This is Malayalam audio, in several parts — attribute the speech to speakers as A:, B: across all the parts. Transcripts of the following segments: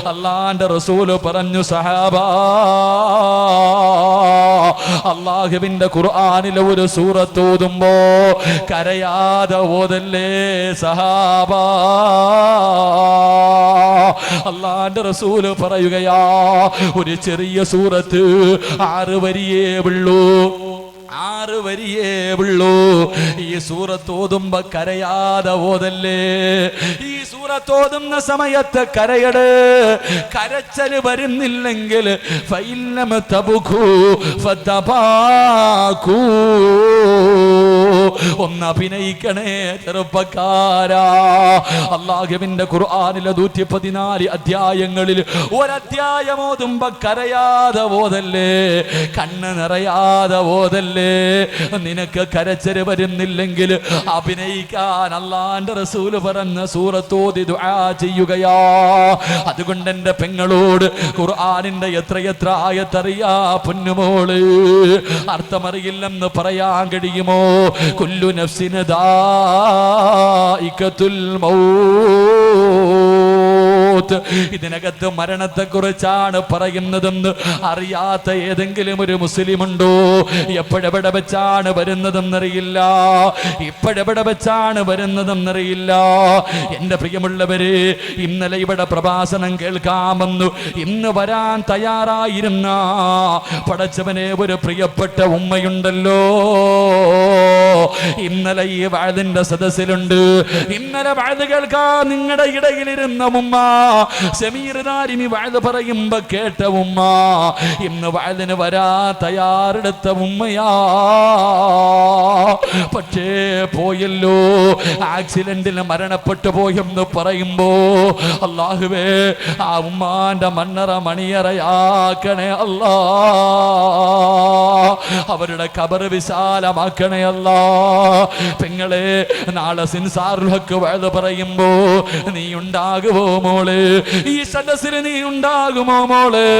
A: അല്ലാഹുവിന്റെ റസൂൽ പറഞ്ഞു സഹാബാ, അല്ലാഹുവിന്റെ ഖുർആനിലെ ഒരു സൂറത്ത് ഓതുമ്പോ കരയാതെ ഓതല്ലേ സഹാബാ. അല്ലാഹുവിന്റെ റസൂൽ പറയുകയാ, ഒരു ചെറിയ സൂറത്ത് 6 വരിയേ ഉള്ളൂ, 6 വരിയേ ഉള്ളൂ. ഈ സൂറത്ത് ഓതുമ്പോ കരയാതെ ഓതല്ലേ. ഈ സൂറത്ത് ഓതുന്ന സമയത്ത് കരയട്. കരച്ചല് വരുന്നില്ലെങ്കിൽ ഫൈലം തബുഖു ഫതബാഖു, ഒന്ന് അഭിനയിക്കണേ ചെറുപ്പക്കാരാ. അല്ലാഹുവിന്റെ ഖുർആനിലെ 114 അധ്യായങ്ങളിൽ ഒരധ്യായം ഓതുമ്പോ കരയാതെ ഓതല്ലേ, കണ്ണ് നിറയാതെ ഓതല്ലേ. നിനക്ക് കരച്ചല് വരുന്നില്ലെങ്കിൽ അഭിനയിക്കാൻ അല്ലാഹുവിന്റെ റസൂൽ പറഞ്ഞ സൂറത്ത് ഓതി ദുആ ചെയ്യുകയാ. അതുകൊണ്ട് എൻ്റെ പെങ്ങളോട് ഖുർആനിന്റെ എത്രയെത്ര ആയത്തറിയാ പൊന്നുമോള്, അർത്ഥമറിയില്ലെന്ന് പറയാൻ കഴിയുമോ? കുല്ലു നഫ്സിൻ ദാഇഖത്തുൽ മൗത്ത്, ഇതിനകത്ത് മരണത്തെക്കുറിച്ചാണ് പറയുന്നതെന്ന് അറിയാത്ത ഏതെങ്കിലും ഒരു മുസ്ലിം ഉണ്ടോ? എപ്പോഴെവിടെ വെച്ചാണ് വരുന്നതെന്നറിയില്ല, ഇപ്പോഴെവിടെ വെച്ചാണ് വരുന്നതെന്നറിയില്ല. എൻ്റെ പ്രിയമുള്ളവരെ, ഇന്നലെ ഇവിടെ പ്രഭാഷണം കേൾക്കാമെന്നു ഇന്ന് വരാൻ തയ്യാറായിരുന്ന പടച്ചവനെ ഒരു പ്രിയപ്പെട്ട ഉമ്മയുണ്ടല്ലോ, ഇന്നലെ ഈ വഅദിന്റെ സദസ്സിലുണ്ട്. ഇന്നലെ വഅദ് കേൾക്കാൻ നിങ്ങളുടെ ഇടയിലിരുന്ന ഉമ്മ, സമീർ ദാരിമി വഅദ് പറയുമ്പോ കേട്ട ഉമ്മ, ഇന്ന് വഅദിന് വരാ തയ്യാറെടുത്ത ഉമ്മയാ. പക്ഷേ പോയല്ലോ, ആക്സിഡന്റിൽ മരണപ്പെട്ടു പോയെന്ന് പറയുമ്പോ അല്ലാഹുവേ, ആ ഉമ്മാന്റെ മണ്ണറ മണിയറയാക്കണേ അല്ലാ, അവരുടെ ഖബർ വിശാലമാക്കണേ അല്ലാ. പെങ്ങളെ, നാളെ സിൻസാറുൽ ഹഖ് വഅദ് പറയുമ്പോ നീ ഉണ്ടാകുമോ മോളെ? ഈ സദസ്സിൽ നീ ഉണ്ടാകുമോ മോളെ?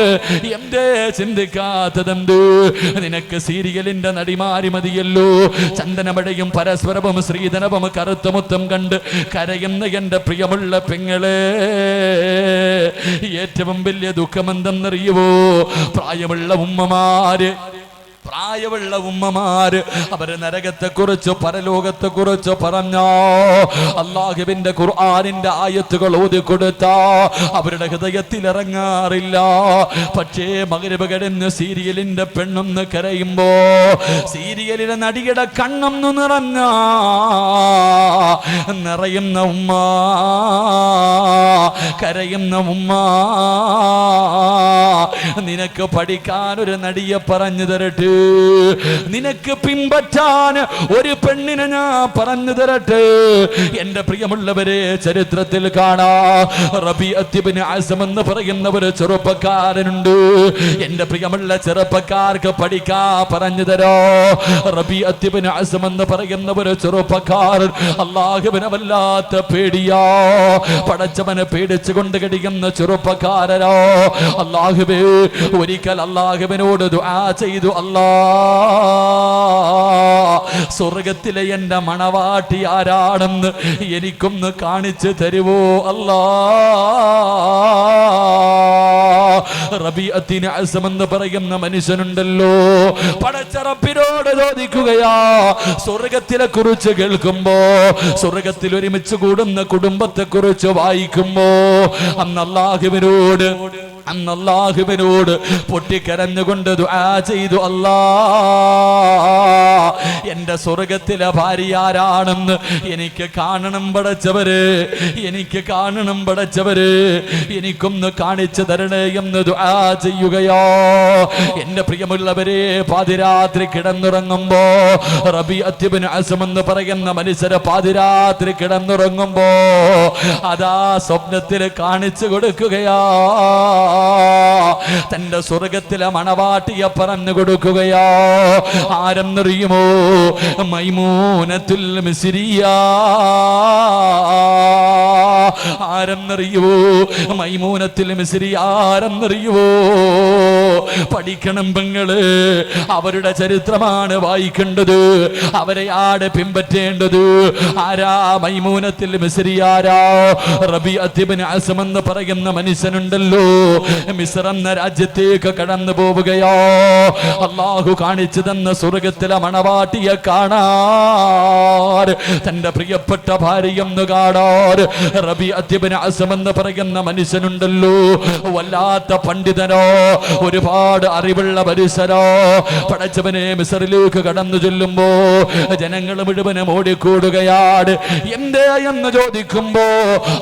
A: എന്തേ ചിന്തിക്കാത്തതെന്ത്? നിനക്ക് സീരിയലിന്റെ നടിമാരി മതിയല്ലോ. ചന്ദനമഴയും പരസ്പരവും ശ്രീധനവും കറുത്തമുത്തം കണ്ട് കരയുന്ന എൻ്റെ പ്രിയമുള്ള പെങ്ങളെ, ഏറ്റവും വലിയ ദുഃഖമെന്തെന്നറിയുവോ? പ്രായമുള്ള ഉമ്മമാര് അവര് നരകത്തെക്കുറിച്ച് പരലോകത്തെക്കുറിച്ച് പറഞ്ഞോ, അല്ലാഹുവിന്റെ ഖുർആനിന്റെ ആയത്തുകൾ ഓതിക്കൊടുത്ത അവരുടെ ഹൃദയത്തിൽ ഇറങ്ങാറില്ല. പക്ഷേ മഗ്‌രിബ് കഴിഞ്ഞ് സീരിയലിന്റെ പെണ്ണൊന്ന് കരയുമ്പോ, സീരിയലിലെ നടിയുടെ കണ്ണൊന്നു നിറയുന്ന ഉമ്മ, കരയുന്ന ഉമ്മ, നിനക്ക് പഠിക്കാൻ ഒരു നടിയെ പറഞ്ഞു തരട്ടെ, നിനക്ക് പിൻപറ്റാൻ ഒരു പെണ്ണിനെ ഞാൻ പറഞ്ഞു തരട്ടെ. എന്റെ പ്രിയമുള്ളവരെ, ചരിത്രത്തിൽ കാണാ റബീഅത്ത് ഇബ്നു അസ്ം എന്ന് പറയുന്ന ഒരു ചെറുപ്പക്കാരനുണ്ട്. എന്റെ പ്രിയമുള്ള ചെറുപ്പക്കാർക്ക് പഠിക്കാ പറഞ്ഞു തരോ. റബീഅത്ത് ഇബ്നു അസ്ം എന്ന് പറയുന്ന ഒരു ചെറുപ്പക്കാരൻ അല്ലാഹുവിനെ വല്ലാത്ത പേടിയാ, പടച്ചവനെ പേടിച്ചുകൊണ്ട് കഴിയുന്ന ചെറുപ്പക്കാരനോ. അല്ലാഹുവേ, ഒരിക്കൽ അല്ലാഹുവിനോട് ദുആ ചെയ്തു, അല്ലാ, സ്വർഗത്തിലെ എന്റെ മണവാട്ടി ആരാണെന്ന് എനിക്കൊന്ന് കാണിച്ചു തരുവോ അല്ലാ. റബീഅത്തിന് അസ്ം എന്ന് പറയുന്ന മനുഷ്യനുണ്ടല്ലോ, പടച്ച റബ്ബിനോട് ചോദിക്കുകയാ, സ്വർഗത്തിലെ കുറിച്ച് കേൾക്കുമ്പോ, സ്വർഗത്തിൽ ഒരുമിച്ച് കൂടുന്ന കുടുംബത്തെ കുറിച്ച് വായിക്കുമ്പോ, അന്ന് അല്ലാഹുവിനോട് പൊട്ടിക്കരഞ്ഞുകൊണ്ട് ദുആ ചെയ്തു, അല്ലാ, എന്റെ സ്വർഗത്തിലെ ഭാര്യ ആരാണെന്ന് എനിക്ക് കാണണം പടച്ചവര്, എനിക്ക് കാണണം പടച്ചവര്, എനിക്കൊന്ന് കാണിച്ചു തരണേ എന്ന് ദുആ ചെയ്യുകയോ. എന്റെ പ്രിയമുള്ളവരെ, പാതിരാത്രി കിടന്നുറങ്ങുമ്പോ, റബീഅത്ത് ഇബ്നു അസ്ം എന്ന് പറയുന്ന മനുഷ്യരെ പാതിരാത്രി കിടന്നുറങ്ങുമ്പോ അതാ സ്വപ്നത്തിൽ കാണിച്ചു കൊടുക്കുകയാ, തന്റെ സ്വർഗത്തിലെ മണവാട്ടിയെ പറഞ്ഞു കൊടുക്കുകയാ. ആരെന്നറിയുമോ? മൈമൂനത്തുൽ മിസ്രിയ. ആരെന്നറിയുവോ? മൈമൂനത്തുൽ മിസ്രിയ ആരെന്നറിയുവോ? പഠിക്കണം പെങ്ങള്. അവരുടെ ചരിത്രമാണ് വായിക്കേണ്ടത്, അവരെയാണ് പിൻപറ്റേണ്ടത്. ആരാ? മൈമൂനത്തുൽ മിസ്രിയാരാ? റബീഅത്ത് ഇബ്നു അസ്ം എന്ന് പറയുന്ന മനുഷ്യനുണ്ടല്ലോ, മിസ്ർ എന്ന രാജ്യത്തേക്ക് കടന്നു പോവുകയോ. അല്ലാഹു കാണിച്ചു തന്ന സ്വർഗത്തിലെ മണവാട്ടിയെ കാണാൻ, തന്റെ പ്രിയപ്പെട്ട ഭാര്യയെന്ന് കാണാൻ റബീഅത്ത് ഇബ്നു അസ്ം എന്ന് പറയുന്ന മനുഷ്യനുണ്ടല്ലോ, വല്ലാത്ത പണ്ഡിതനോ, ഒരുപാട് അറിവുള്ള മനുഷ്യനോ. പടച്ചവനെ മിസ്റിലേക്ക് കടന്നു ചെല്ലുമ്പോ ജനങ്ങൾ മുഴുവനും ഓടിക്കൂടുകയാണ്. എന്തേ എന്ന് ചോദിക്കുമ്പോ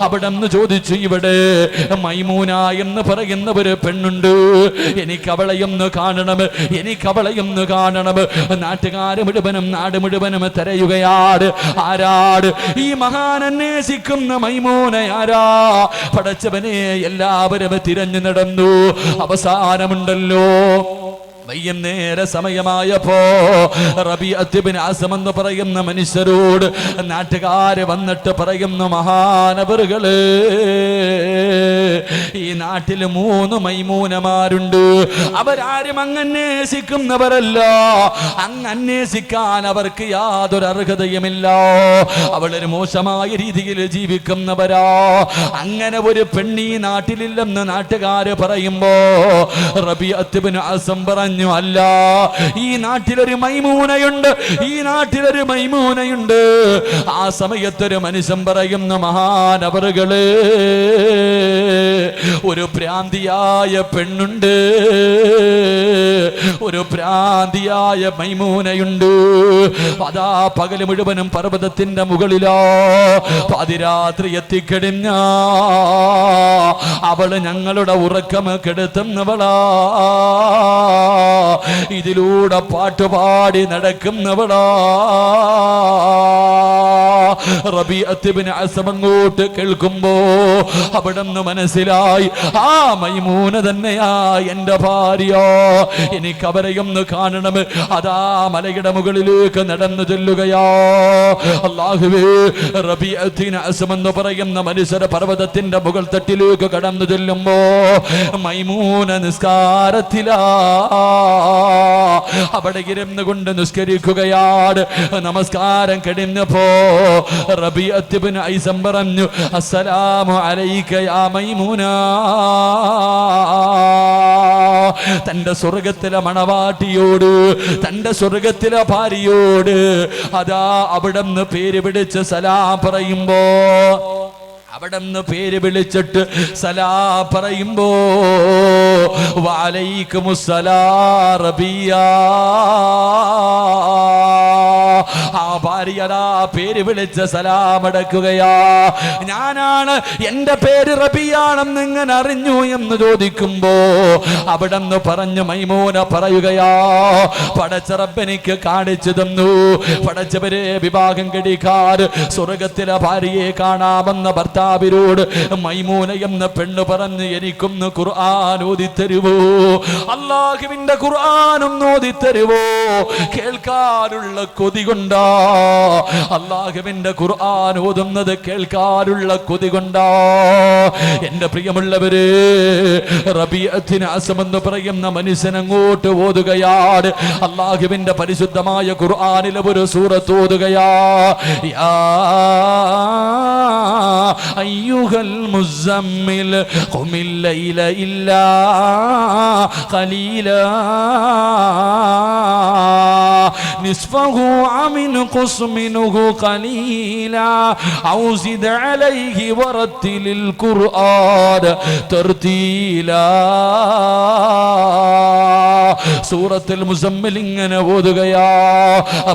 A: അവിടെ നിന്ന് ചോദിച്ചു, ഇവിടെ മൈമൂന എന്ന് പറയുന്ന ഒരു പെണ്ണുണ്ട്, എനിക്ക് അവളെയൊന്ന് കാണണം, എനിക്ക് അവളെയൊന്ന് കാണണം. നാട്ടുകാര് മുഴുവനും നാട് മുഴുവനും തിരയുകയാണ്. ആരാട്? ഈ മഹാൻ അന്വേഷിക്കുന്ന മൈമൂന ആരാ? പടച്ചവനെ എല്ലാവരും തിരഞ്ഞു നടന്നു. അവസാനമുണ്ടല്ലോ, വൈകുന്നേര സമയമായപ്പോ റബീഅത്ത് ഇബ്നു അസ്ം എന്ന് പറയുന്ന മനുഷ്യരോട് നാട്ടുകാര് വന്നിട്ട് പറയുന്നു, മഹാനവറുകള്, ഈ നാട്ടിൽ 3 മൈമൂനമാരുണ്ട്. അവരാരും അങ്ങന്വേഷിക്കുന്നവരല്ല, അങ്ങന്വേഷിക്കാൻ അവർക്ക് യാതൊരു അർഹതയുമില്ല. അവളൊരു മോശമായ രീതിയിൽ ജീവിക്കുന്നവരാ. അങ്ങനെ ഒരു പെണ്ണി നാട്ടിലില്ലെന്ന് നാട്ടുകാര് പറയുമ്പോ റബീഅത്ത് ഇബ്നു അസ്ം പറഞ്ഞു, അല്ല, ഈ നാട്ടിലൊരു മൈമൂനയുണ്ട്, ഈ നാട്ടിലൊരു മൈമൂനയുണ്ട്. ആ സമയത്തൊരു മനുഷ്യൻ പറയുന്ന, മഹാനവറുകള്, ഒരു ഭ്രാന്തിയായ പെണ്ണുണ്ട്, ഒരു ഭ്രാന്തിയായ മൈമൂനയുണ്ട്. അതാ പകല് മുഴുവനും പർവ്വതത്തിന്റെ മുകളിലോ, പാതിരാത്രി എത്തിക്കഴിഞ്ഞ അവള് ഞങ്ങളുടെ ഉറക്കം കെടുത്തുന്നവളാ, ഇതിലൂടെ പാട്ടുപാടി നടക്കുന്നവളാ. റബീഅത്ത് ഇബ്നു അസ്ം അങ്ങോട്ട് കേൾക്കുമ്പോ അവിടെന്ന് മനസ്സിലായി, ആ മൈമൂന തന്നെയാ എന്റെ ഭാര്യ, എനിക്ക് അവരെയൊന്ന് കാണണം. അതാ മലയുടെ മുകളിലേക്ക് നടന്നു ചെല്ലുകയാ. അല്ലാഹുവേ, റബീഅത്ത് ഇബ്നു അസ്ം എന്ന് പറയുന്ന മനുഷ്യർ പർവ്വതത്തിന്റെ മുകൾ തട്ടിലേക്ക് കടന്നു ചെല്ലുമ്പോ മൈമൂന നിസ്കാരത്തിലാ. അവിടെ ഇരുന്ന് കൊണ്ട് നിസ്കരിക്കുകയാണ്. നമസ്കാരം കഴിഞ്ഞപ്പോ റബീഅത്ത് ഇബ്നു അസ്ം പറഞ്ഞു, അസ്സലാമു അലൈക യാ മൈമൂന. തന്റെ സ്വർഗത്തിലെ മണവാട്ടിയോട്, തന്റെ സ്വർഗത്തിലെ ഭാര്യയോട് അതാ അവിടുന്ന് പേര് പിടിച്ച് സലാം പറയുമ്പോ, അവിടെന്ന് പേര് വിളിച്ചിട്ട് സലാം പറയുമ്പോ, വഅലൈക്കുമുസ്സലാം റബിയ. ആ ഭാര്യടാ പേര് വിളിച്ച് സലാം അടക്കുകയാ. ഞാനാണ്, എന്റെ പേര് റബിയാണെന്ന് ഇങ്ങനെ അറിഞ്ഞു എന്ന് ചോദിക്കുമ്പോ അവിടെന്ന് പറഞ്ഞു മൈമൂന പറയുകയാ, പടച്ച റബ്ബെനിക്ക് കാണിച്ചു തന്നു. പടച്ചവരെ വിവാഹം കഴിക്കാറ് സ്വർഗത്തിലെ ഭാര്യയെ കാണാമെന്ന ഭർത്താവിനോട് മൈമൂന എന്ന പെണ്ണ് പറഞ്ഞ്, എനിക്കൊന്ന് ഖുർആൻ ഓതിത്തരുവോ, അല്ലാഹുവിന്റെ ഖുർആനും ഓതിത്തരുവോ? കേൾക്കാനുള്ള കൊതി കൊണ്ടാ, അല്ലാഹുവിന്റെ ഖുർആൻ ഓതുന്നത് കേൾക്കാനുള്ള കൊതി കൊണ്ടാ. എന്റെ പ്രിയമുള്ളവരെ, റബീഅത്ത് ഇബ്നു അസ്ം എന്ന് പറയുന്ന മനുഷ്യൻ അങ്ങോട്ട് ഓതുകയാണ്. അല്ലാഹുവിന്റെ പരിശുദ്ധമായ ഖുർആനിലെ ഒരു സൂറത്ത് ഓതുകയാ. യാ അയ്യുഹൽ മുസമ്മിൽ ഖുമിൽ ലൈല ഇല്ലാ ഖലീലാ നിസ്ഫഹു അമിൻ ഖുസ്മിനുഹു ഖലീലാ ഔ സിദ് അലൈഹി വറത്തിലിൽ ഖുർആൻ തർതീലാ. സൂറത്തുൽ മുസമ്മിൽ ഇങ്ങനെ ഓതുകയാ.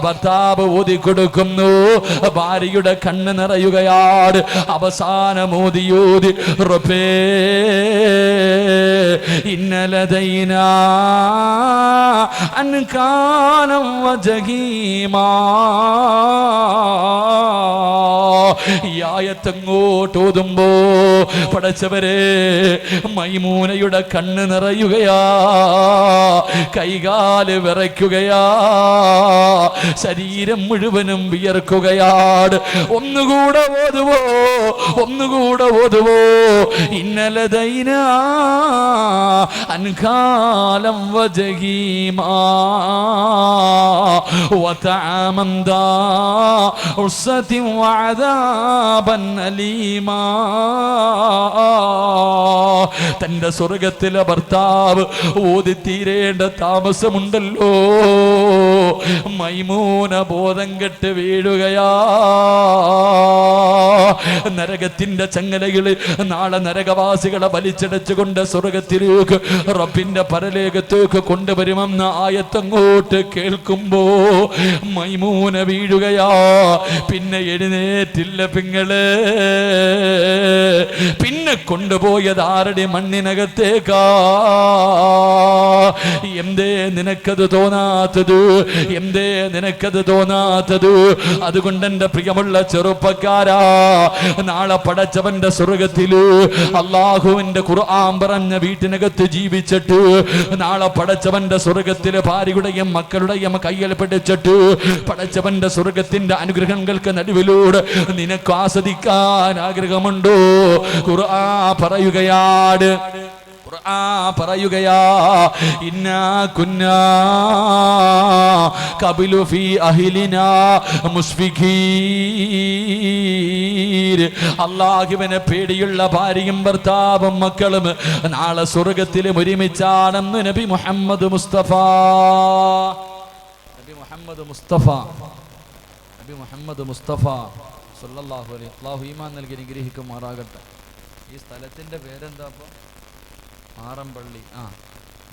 A: ഭർത്താവ് ഓതി കൊടുക്കുന്നു, ഭാര്യയുടെ കണ്ണ് നിറയുകയാണ്. അവസാനം ഓതി റബ്ബേ ഇന്നലദൈനാ അൻകാനം വജഹീമാ. ഈ ആയത്തങ്ങോട്ട് ഓതുമ്പോ പടച്ചവരെ മൈമൂനയുടെ കണ്ണ് നിറയുകയാ, കൈകാല് വിറയ്ക്കുകയാ, ശരീരം മുഴുവനും വിയർക്കുകയാണ്. ഒന്നുകൂടെ ഓതുവോ, ഒന്നുകൂടെ ഓതുവോ. ഇന്നലദൈനാ أنكالا وجحيما وطعاما ذا غصة وعذابا أليما. തന്റെ സ്വർഗത്തിലെ ഭർത്താവ് ഓതിത്തീരേണ്ട താമസമുണ്ടല്ലോ. മൈമൂന ബോധം കെട്ട് വീഴുകയാ. നരകത്തിന്റെ ചങ്ങലകളിൽ നാളെ നരകവാസികളെ വലിച്ചടച്ചുകൊണ്ട് സ്വർഗത്തിലേക്ക് റബ്ബിന്റെ പരലോകത്തേക്ക് കൊണ്ടുവരുമെന്ന ആയത്തങ്ങോട്ട് കേൾക്കുമ്പോ മൈമൂന വീഴുകയാ. പിന്നെ എഴുന്നേറ്റില്ല പെങ്ങളെ. പിന്നെ കൊണ്ടുപോയത് ആരുടെ മണ്ണിനകത്തേക്കാ. എന്തേ നിനക്കത് തോന്നാത്തത്? എന്തേ നിനക്കത് തോന്നാത്തത്? അതുകൊണ്ട് എന്റെ പ്രിയമുള്ള ചെറുപ്പക്കാരാ, നാളെ പടച്ചവന്റെ സ്വർഗത്തില് അള്ളാഹുവിന്റെ ഖുർആൻ പറഞ്ഞ വീട്ടിനകത്ത് ജീവിച്ചിട്ട് നാളെ പടച്ചവന്റെ സ്വർഗത്തില് ഭാര്യയുടെയും മക്കളുടെയും കയ്യിൽ പിടിച്ചിട്ട് പടച്ചവന്റെ സ്വർഗത്തിന്റെ അനുഗ്രഹങ്ങൾക്ക് നടുവിലൂടെ നിനക്ക് ആസ്വദിക്കാൻ ആഗ്രഹമുണ്ടോ? ഖുർആൻ പറയുകയാണ്, ഇന്നാ കുന്നാ ഖബലു ഫീ അഹ്ലിനാ മുസ്ഫിഖീൻ. അല്ലാഹുവിനെ പേടിയുള്ള ഭാര്യയും ഭർത്താവും മക്കളും നാളെ സ്വർഗത്തിലും ഒരുമിച്ചാണെന്ന് നബി മുഹമ്മദ് മുസ്തഫ. നബി മുഹമ്മദ് മുസ്തഫ സല്ലല്ലാഹു അലൈഹി. അല്ലാഹു ഈമാൻ നൽകി അനുഗ്രഹിക്കുമാറാകട്ടെ. ഈ സ്ഥലത്തിന്റെ പേരെന്താ? മാറമ്പള്ളി.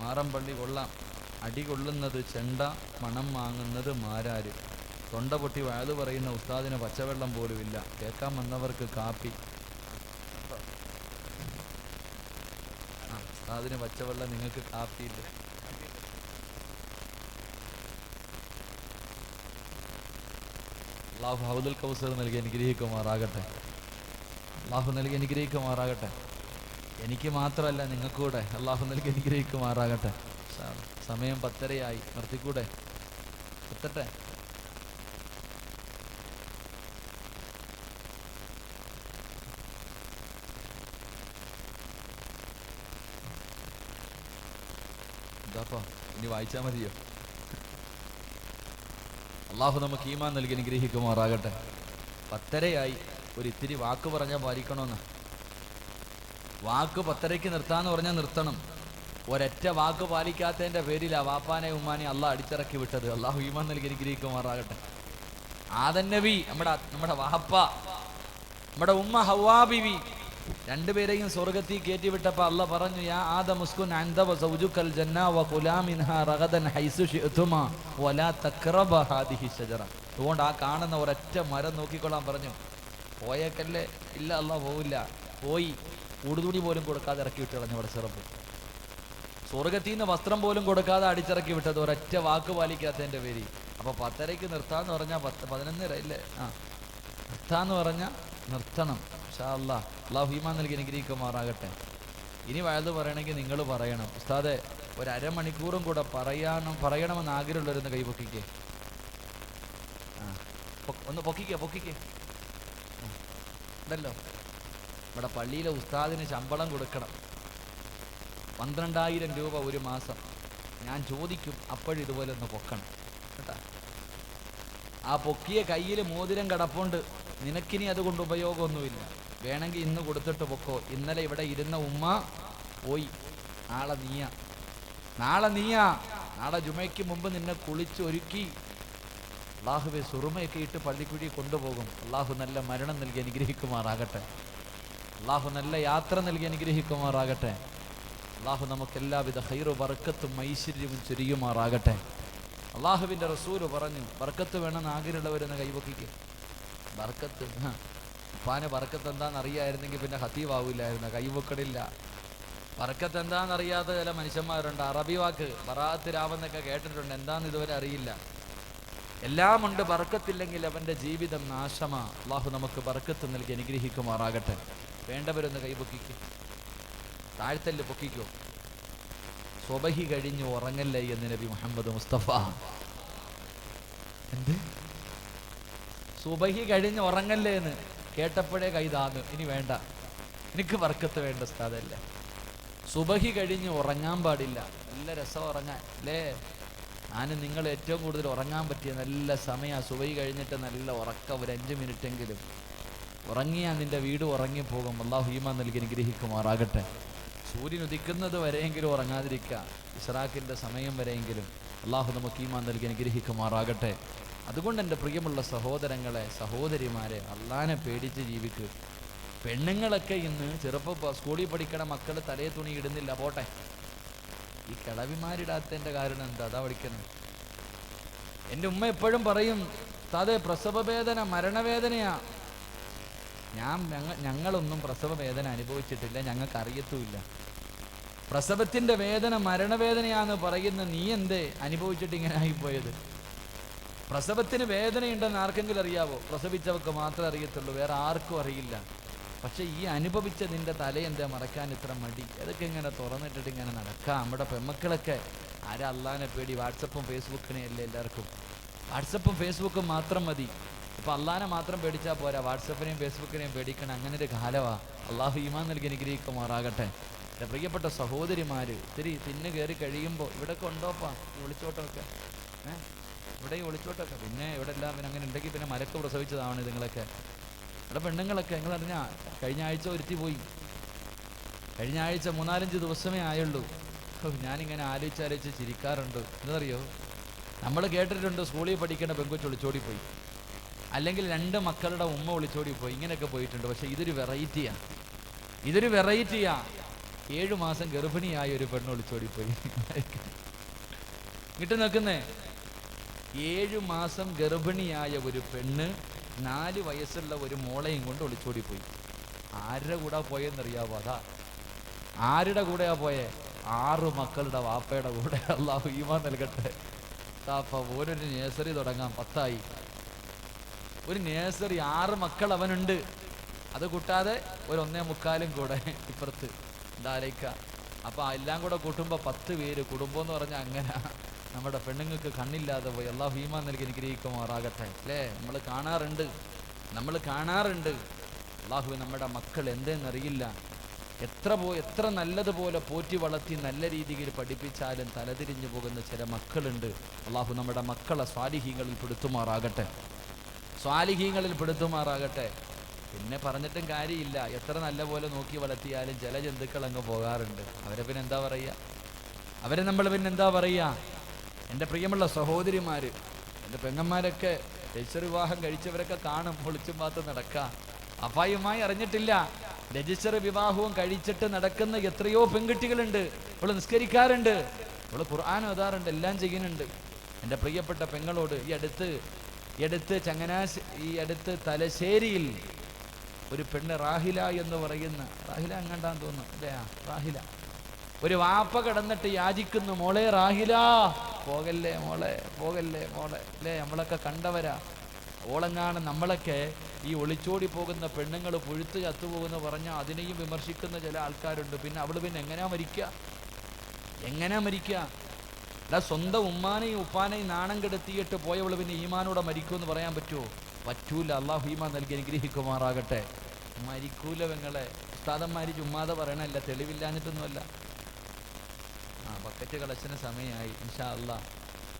A: മാറമ്പള്ളി കൊള്ളാം. അടി കൊള്ളുന്നത് ചെണ്ട, മണം വാങ്ങുന്നത് മാരാര്. തൊണ്ട പൊട്ടി വയത് പറയുന്ന ഉസ്താദിന് പച്ചവെള്ളം പോലുമില്ല. കേൾക്കാൻ വന്നവർക്ക് കാപ്പി. ഉസ്താദിന് പച്ചവെള്ളം, നിങ്ങൾക്ക് കാപ്പിയില്ല. അല്ലാഹു ഹൗദുൽ കൗസർ നൽകി അനുഗ്രഹിക്കുമാറാകട്ടെ. അല്ലാഹു നൽകി അനുഗ്രഹിക്കുമാറാകട്ടെ. എനിക്ക് മാത്രമല്ല നിങ്ങൾക്കൂടെ അല്ലാഹു നൽകി അനുഗ്രഹിക്കുമാറാകട്ടെ. സമയം 10:30 നിർത്തിക്കൂടെ? എത്തട്ടെ? എന്താപ്പാ ഇനി വായിച്ചാൽ മതിയോ? അല്ലാഹു നമുക്ക് ഈമാൻ നൽകി അനുഗ്രഹിക്കുമാറാകട്ടെ. 10:30 ഒരു ഇത്തിരി വാക്ക് പറഞ്ഞാൽ പാലിക്കണമെന്ന്. വാക്ക് 10:30 നിർത്താന്ന് പറഞ്ഞാൽ നിർത്തണം. ഒരൊറ്റ വാക്ക് പാലിക്കാത്തതിന്റെ പേരിലാ വാപ്പാനെ ഉമ്മാനെ അള്ളാഹ് അടിച്ചിറക്കി വിട്ടത്. അല്ലാഹു ഈമാൻ നൽകി അനുഗ്രഹിക്കുമാറാകട്ടെ. ആദം നബി, നമ്മുടെ വാപ്പ, നമ്മുടെ ഉമ്മ ഹവ്വാ ബിവി, രണ്ടുപേരെയും സ്വർഗത്തിൽ കയറ്റി വിട്ടപ്പോൾ അള്ളാഹ് പറഞ്ഞു, യാ ആദം ഉസ്കുൻ അൻത വസൗജുകൽ ജന്ന വകുലാ മിൻഹാ റഗദൻ ഹൈസു ശിഅ്തുമാ വലാ തഖറബ ഹാദിഹി ഷജറ. അതുകൊണ്ട് ആ കാണുന്ന ഒരൊറ്റ മരം നോക്കിക്കൊള്ളാൻ പറഞ്ഞു. പോയേക്കല്ലേ? ഇല്ല, അള്ളാഹ് പോവില്ല. പോയി കൂടുതുണി പോലും കൊടുക്കാതെ ഇറക്കി വിട്ട് കളഞ്ഞു അവിടെ ചെറുപ്പം. സ്വർഗത്തിൽ നിന്ന് വസ്ത്രം പോലും കൊടുക്കാതെ അടിച്ചിറക്കി വിട്ടത് ഒരൊറ്റ വാക്ക് പാലിക്കാത്തതിൻ്റെ പേര്. അപ്പോൾ 10:30 നിർത്താന്ന് പറഞ്ഞാൽ 11:30 ഇല്ലേ? നിർത്താന്ന് പറഞ്ഞാൽ നിർത്തണം. ഇൻഷാ അല്ലാഹ്. അല്ലാഹു ഈമാൻ നൽകി അനുഗ്രഹിക്കുമാറാകട്ടെ. ഇനി വയത് പറയണമെങ്കിൽ നിങ്ങൾ പറയണം. ഉസ്താദെ ഒരു അരമണിക്കൂറും കൂടെ പറയണമെന്ന് ആഗ്രഹമുള്ളവരൊന്ന് കൈപൊക്കിക്കേ. ഒന്ന് പൊക്കിക്കേ ഉണ്ടല്ലോ. ഇവിടെ പള്ളിയിലെ ഉസ്താദിന് ശമ്പളം കൊടുക്കണം, 12,000 രൂപ ഒരു മാസം. ഞാൻ ചോദിക്കും അപ്പോഴിതുപോലെ ഒന്ന് പൊക്കണം കേട്ടാ. ആ പൊക്കിയ കയ്യിൽ മോതിരം കിടപ്പുണ്ട്. നിനക്കിനി അതുകൊണ്ട് ഉപയോഗമൊന്നുമില്ല. വേണമെങ്കിൽ ഇന്ന് കൊടുത്തിട്ട് പൊക്കോ. ഇന്നലെ ഇവിടെ ഇരുന്ന ഉമ്മ പോയി. നാളെ നീയാ. നാളെ ജുമയ്ക്ക് മുമ്പ് നിന്നെ കുളിച്ച് ഒരുക്കി അല്ലാഹുവേ സുറുമയൊക്കെ ഇട്ട് പള്ളിക്കുഴി കൊണ്ടുപോകും. അല്ലാഹു നല്ല മരണം നൽകി അനുഗ്രഹിക്കുമാറാകട്ടെ. അല്ലാഹു നല്ല യാത്ര നൽകി അനുഗ്രഹിക്കുമാറാകട്ടെ. അല്ലാഹു നമുക്ക് എല്ലാവിധ ഖൈറു ബർക്കത്തും ഐശ്വര്യവും ചൊരിയുമാറാകട്ടെ. അല്ലാഹുവിൻ്റെ റസൂല് പറഞ്ഞു, ബർക്കത്ത് വേണമെന്ന് ആഗ്രഹമുള്ളവരെന്ന് കൈവക്കിക്ക്. ബർക്കത്ത് ഉപ്പാന് ബർക്കത്ത് എന്താണെന്ന് അറിയായിരുന്നെങ്കിൽ പിന്നെ ഹത്തീവാവില്ലായിരുന്നു. കൈവക്കടില്ല. ബർക്കത്ത് എന്താണെന്നറിയാത്ത ചില മനുഷ്യന്മാരുണ്ട്. അറബി വാക്ക് ബറാഅത്ത് രാവെന്നൊക്കെ കേട്ടിട്ടുണ്ട്, എന്താണെന്ന് ഇതുവരെ അറിയില്ല. എല്ലാം ഉണ്ട്, ബർക്കത്തില്ലെങ്കിൽ അവൻ്റെ ജീവിതം നാശമാ. അല്ലാഹു നമുക്ക് ബർക്കത്ത് നൽകി അനുഗ്രഹിക്കുമാറാകട്ടെ. വേണ്ടവരൊന്ന് കൈപൊക്കിക്ക്, താഴ്ത്തല് പൊക്കിക്കോ. സ്വബഹി കഴിഞ്ഞ് ഉറങ്ങല്ലേ എന്ന് നബി മുഹമ്മദ് മുസ്തഫ. എന്ത് സുബഹി കഴിഞ്ഞ് ഉറങ്ങല്ലേ എന്ന് കേട്ടപ്പോഴേ കൈതാന്ന്. ഇനി വേണ്ട, എനിക്ക് ബർക്കത്ത് വേണ്ട ഉസ്താദല്ല. സുബഹി കഴിഞ്ഞ് ഉറങ്ങാൻ പാടില്ല. നല്ല രസം ഉറങ്ങാൻ അല്ലേ? നിങ്ങൾ ഏറ്റവും കൂടുതൽ ഉറങ്ങാൻ പറ്റിയ നല്ല സമയമാണ് സുബഹി കഴിഞ്ഞിട്ട് നല്ല ഉറക്കം, ഒരു 5 മിനിറ്റെങ്കിലും ഉറങ്ങിയാൽ നിന്റെ വീട് ഉറങ്ങിപ്പോകും. അല്ലാഹു ഈമാൻ നൽകി അനുഗ്രഹിക്കുമാറാകട്ടെ. സൂര്യൻ ഉദിക്കുന്നത് വരെയെങ്കിലും ഉറങ്ങാതിരിക്കുക, ഇസ്റാഖിൻ്റെ സമയം വരെയെങ്കിലും അല്ലാഹു നമുക്ക് ഈമാൻ നൽകി അനുഗ്രഹിക്കുമാറാകട്ടെ. അതുകൊണ്ട് എൻ്റെ പ്രിയമുള്ള സഹോദരങ്ങളെ, സഹോദരിമാരെ, അള്ളാനെ പേടിച്ച് ജീവിക്കുക. പെണ്ണുങ്ങളൊക്കെ ഇന്ന് സ്കൂളിൽ പഠിക്കണ മക്കൾ തലയെ തുണി ഇടുന്നില്ല, പോട്ടെ. ഈ കിളവിമാരിടാത്തതിൻ്റെ കാരണം എന്താ? അതാ പഠിക്കണം. എൻ്റെ ഉമ്മ എപ്പോഴും പറയും, താതെ പ്രസവ വേദന മരണവേദനയാ. ഞങ്ങളൊന്നും പ്രസവ വേദന അനുഭവിച്ചിട്ടില്ല, ഞങ്ങൾക്ക് അറിയത്തുമില്ല. പ്രസവത്തിൻ്റെ വേദന മരണവേദനയാന്ന് പറയുന്ന നീ എന്തേ അനുഭവിച്ചിട്ട് ഇങ്ങനെ ആയിപ്പോയത്? പ്രസവത്തിന് വേദനയുണ്ടെന്ന് ആർക്കെങ്കിലും അറിയാവോ? പ്രസവിച്ചവർക്ക് മാത്രമേ അറിയത്തുള്ളൂ, വേറെ ആർക്കും അറിയില്ല. പക്ഷെ ഈ അനുഭവിച്ച നിന്റെ തലയെന്താ മറക്കാൻ ഇത്ര മടി? അതൊക്കെ ഇങ്ങനെ തുറന്നിട്ടിട്ട് ഇങ്ങനെ നടക്കാം. നമ്മുടെ പെമ്മക്കളൊക്കെ ആരാ അള്ളാനെ പേടി? വാട്സപ്പും ഫേസ്ബുക്കിനെ അല്ലേ എല്ലാവർക്കും? വാട്സപ്പും ഫേസ്ബുക്കും മാത്രം മതി. ഇപ്പം അള്ളാനെ മാത്രം പേടിച്ചാൽ പോരാ, വാട്സപ്പിനെയും ഫേസ്ബുക്കിനെയും പേടിക്കണം. അങ്ങനെ ഒരു കാലമാണ്. അള്ളാഹു ഈമാൻ നൽകി അനുഗ്രഹിക്കുമാറാകട്ടെ. എൻ്റെ പ്രിയപ്പെട്ട സഹോദരിമാർ, ഇത്തിരി തിന്ന് കയറി കഴിയുമ്പോൾ ഇവിടെയൊക്കെ ഉണ്ടോപ്പാ ഈ ഒളിച്ചോട്ടമൊക്കെ? ഇവിടെ ഈ ഒളിച്ചോട്ടൊക്കെ പിന്നെ ഇവിടെ എല്ലാം പിന്നെ അങ്ങനെ ഉണ്ടെങ്കിൽ പിന്നെ മലക്ക് പ്രസവിച്ചതാണ് നിങ്ങളൊക്കെ. ഇവിടെ പെണ്ണുങ്ങളൊക്കെ നിങ്ങളറിഞ്ഞാൽ കഴിഞ്ഞ ആഴ്ച ഒരുത്തി പോയി. കഴിഞ്ഞ ആഴ്ച 3-4 ദിവസമേ ആയുള്ളൂ. ഞാനിങ്ങനെ ആലോചിച്ച് ചിരിക്കാറുണ്ട്. എന്തറിയോ, നമ്മൾ കേട്ടിട്ടുണ്ട് സ്കൂളിൽ പഠിക്കേണ്ട പെങ്കൊച്ച് ഒളിച്ചോടി പോയി, അല്ലെങ്കിൽ 2 മക്കളുടെ ഉമ്മ ഒളിച്ചോടി പോയി, ഇങ്ങനെയൊക്കെ പോയിട്ടുണ്ട്. പക്ഷെ ഇതൊരു വെറൈറ്റിയാണ്. 7 മാസം ഗർഭിണിയായ ഒരു പെണ്ണ് ഒളിച്ചോടിപ്പോയി. ഇങ്ങോട്ട് നിൽക്കുന്നേ, 7 മാസം ഗർഭിണിയായ ഒരു പെണ്ണ് 4 വയസ്സുള്ള ഒരു മോളെയും കൊണ്ട് ഒളിച്ചോടിപ്പോയി. ആരുടെ കൂടെ പോയെന്നറിയാവോ? അതാ ആരുടെ കൂടെയാ പോയേ? 6 മക്കളുടെ വാപ്പയുടെ കൂടെ. അല്ലാഹു ഈമാൻ നൽകട്ടെ. ഓരൊരു നേഴ്സറി തുടങ്ങാം, 10ആയി. ഒരു നേഴ്സറി, 6 മക്കൾ അവനുണ്ട്. അത് കൂട്ടാതെ ഒരു 1.25 കൂടെ ഇപ്പുറത്ത് എന്താലേക്ക. അപ്പം എല്ലാം കൂടെ കൂട്ടുമ്പോൾ 10 പേര് കുടുംബം എന്ന് പറഞ്ഞാൽ അങ്ങനെ. നമ്മുടെ പെണ്ണുങ്ങൾക്ക് കണ്ണില്ലാതെ പോയി. അല്ലാഹു ഈമാൻ നൽകി അനുഗ്രഹിക്കുമാറാകട്ടെ. അല്ലേ? നമ്മൾ കാണാറുണ്ട്. അല്ലാഹു നമ്മുടെ മക്കൾ എന്തെന്നറിയില്ല, എത്ര നല്ലതുപോലെ പോറ്റി വളർത്തി നല്ല രീതിയിൽ പഠിപ്പിച്ചാലും തലതിരിഞ്ഞു പോകുന്ന ചില മക്കളുണ്ട്. അല്ലാഹു നമ്മുടെ മക്കളെ സ്വാലിഹീങ്ങളിൽ പെടുത്തുമാറാകട്ടെ. പിന്നെ പറഞ്ഞിട്ടും കാര്യമില്ല, എത്ര നല്ല പോലെ നോക്കി വളർത്തിയാലും ചില ജന്തുക്കൾ അങ്ങ് പോകാറുണ്ട്. അവരെ പിന്നെ എന്താ പറയുക? എൻ്റെ പ്രിയമുള്ള സഹോദരിമാർ, എൻ്റെ പെങ്ങന്മാരൊക്കെ രജിസ്റ്റർ വിവാഹം കഴിച്ചവരൊക്കെ കാണും ഒളിച്ചും പാത്ത് നടക്കുക. അപ്പായുമായി അറിഞ്ഞിട്ടില്ല. രജിസ്റ്റർ വിവാഹവും കഴിച്ചിട്ട് നടക്കുന്ന എത്രയോ പെൺകുട്ടികളുണ്ട്. അവൾ നിസ്കരിക്കാറുണ്ട്, അവൾ ഖുർആൻ ഓതാറുണ്ട്, എല്ലാം ചെയ്യുന്നുണ്ട്. എൻ്റെ പ്രിയപ്പെട്ട പെങ്ങളോട് ഈ അടുത്ത് തലശ്ശേരിയിൽ ഒരു പെണ്ണ് റാഹില എന്ന് പറയുന്ന, റാഹില എങ്ങാണ്ടാന്ന് തോന്നുന്നു, അല്ലേ? റാഹില. ഒരു വാപ്പ കിടന്നിട്ട് യാചിക്കുന്നു, മോളെ റാഹില, പോകല്ലേ മോളെ അല്ലേ? നമ്മളൊക്കെ കണ്ടവരാ. ഓളങ്ങാണ് നമ്മളൊക്കെ ഈ ഒളിച്ചോടി പോകുന്ന പെണ്ണുങ്ങൾ പുഴുത്ത് ചത്തുപോകുന്ന പറഞ്ഞാൽ അതിനെയും വിമർശിക്കുന്ന ചില ആൾക്കാരുണ്ട്. പിന്നെ അവൾ പിന്നെ എങ്ങനെയാ മരിക്കുക? അല്ല, സ്വന്തം ഉമ്മാനെയും ഉപ്പാനെയും നാണം കെടുത്തിയിട്ട് പോയവൾ പിന്നെ ഈമാനോടെ മരിക്കുമെന്ന് പറയാൻ പറ്റുമോ? പറ്റൂല. അല്ലാഹു ഈമാൻ നൽകി അനുഗ്രഹിക്കുമാറാകട്ടെ. മരിക്കൂല പെങ്ങളെ. ഉസ്താദന്മാർ ചുമ്മാതെ പറയണല്ല, തെളിവില്ലാഞ്ഞിട്ടൊന്നുമല്ല. ബക്കറ്റ് കളക്ഷന് സമയമായി. ഇൻഷാ അല്ലാഹ്.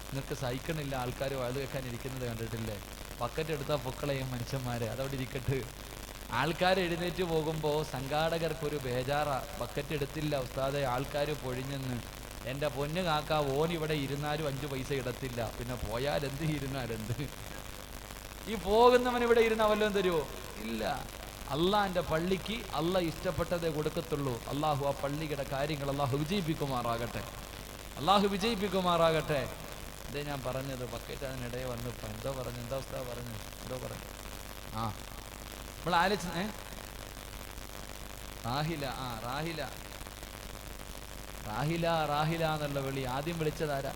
A: നിങ്ങൾക്ക് സഹിക്കണില്ല ആൾക്കാർ വഴുത് വെക്കാൻ ഇരിക്കുന്നത് കണ്ടിട്ടില്ലേ? ബക്കറ്റ് എടുത്താൽ പൊക്കളയും മനുഷ്യന്മാരെ. അതവിടെ ഇരിക്കട്ട്. ആൾക്കാർ എഴുന്നേറ്റ് പോകുമ്പോൾ സംഘാടകർക്കൊരു ബേജാറാ, ബക്കറ്റ് എടുത്തില്ല ഉസ്താദെ, ആൾക്കാർ പൊഴിഞ്ഞെന്ന്. എൻ്റെ പൊന്നു കാക്ക, ഓൻ ഇവിടെ ഇരുന്നാലും 5 പൈസ ഇടത്തില്ല. പിന്നെ പോയാലെന്ത് ഇരുന്നാലെന്ത്? ഈ പോകുന്നവൻ ഇവിടെ ഇരുന്ന വല്ലതും തരുമോ? ഇല്ല. അള്ളാൻ്റെ പള്ളിക്ക് അള്ളാഹ് ഇഷ്ടപ്പെട്ടതേ കൊടുക്കത്തുള്ളൂ. അള്ളാഹു ആ പള്ളിയുടെ കാര്യങ്ങൾ അള്ളാഹു വിജയിപ്പിക്കുമാറാകട്ടെ. ഇതേ ഞാൻ പറഞ്ഞത്. ബക്കറ്റ് അതിനിടയെ വന്നപ്പോൾ എന്താ ഉസ്താദ് പറഞ്ഞു? നമ്മൾ ആലോചിച്ച റാഹില എന്നുള്ള വിളി ആദ്യം വിളിച്ചതാരാ?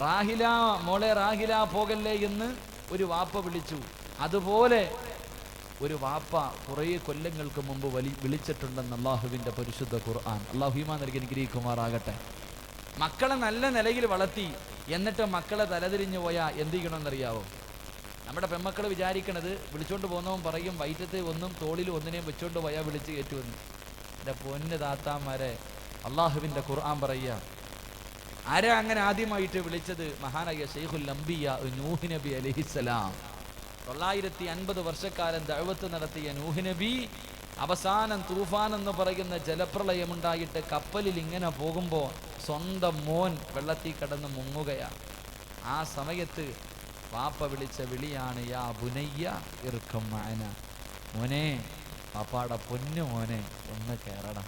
A: റാഹില, മോളെ റാഹില പോകല്ലേ എന്ന് ഒരു വാപ്പ വിളിച്ചു. അതുപോലെ ഒരു വാപ്പ കുറേ കൊല്ലങ്ങൾക്ക് മുമ്പ് വിളിച്ചിട്ടുണ്ടെന്ന് അള്ളാഹുവിൻ്റെ പരിശുദ്ധ ഖുർആൻ. അള്ളാഹു ഈമാൻ നൽകി അനുഗ്രഹിക്കുമാറാകട്ടെ. മക്കളെ നല്ല നിലയിൽ വളർത്തി എന്നിട്ട് മക്കളെ തലതിരിഞ്ഞു പോയാൽ എന്ത് ചെയ്യണമെന്നറിയാവോ? നമ്മുടെ പെമ്മക്കൾ വിചാരിക്കണത് വിളിച്ചോണ്ട് പോകുന്നവൻ പറയും വയറ്റത്തെ ഒന്നും തോളിൽ ഒന്നിനെയും വെച്ചോണ്ട് പോയാൽ വിളിച്ച് കയറ്റുമെന്ന്. എൻ്റെ പൊന്ന് താത്താമാരെ, അള്ളാഹുവിന്റെ ഖുർആൻ പറയുക, ആരാ അങ്ങനെ ആദ്യമായിട്ട് വിളിച്ചത്? മഹാനായ ശൈഖുൽ അംബിയ നൂഹ് നബി അലൈഹിസ്സലാം. 950 വർഷക്കാലം ദഅവത്ത് നടത്തിയ നൂഹ് നബി അവസാനം തൂഫാൻ എന്ന് പറയുന്ന ജലപ്രളയമുണ്ടായിട്ട് കപ്പലിൽ ഇങ്ങനെ പോകുമ്പോൾ സ്വന്തം മോൻ വെള്ളത്തിൽ കിടന്ന് മുങ്ങുകയാണ്. ആ സമയത്ത് വാപ്പ വിളിച്ച വിളിയാണ് യാ ബുനയ്യ ഇർകം മഅന. മോനെ, പാപ്പാടെ പൊന്നു മോനെ, ഒന്ന് കേറണം.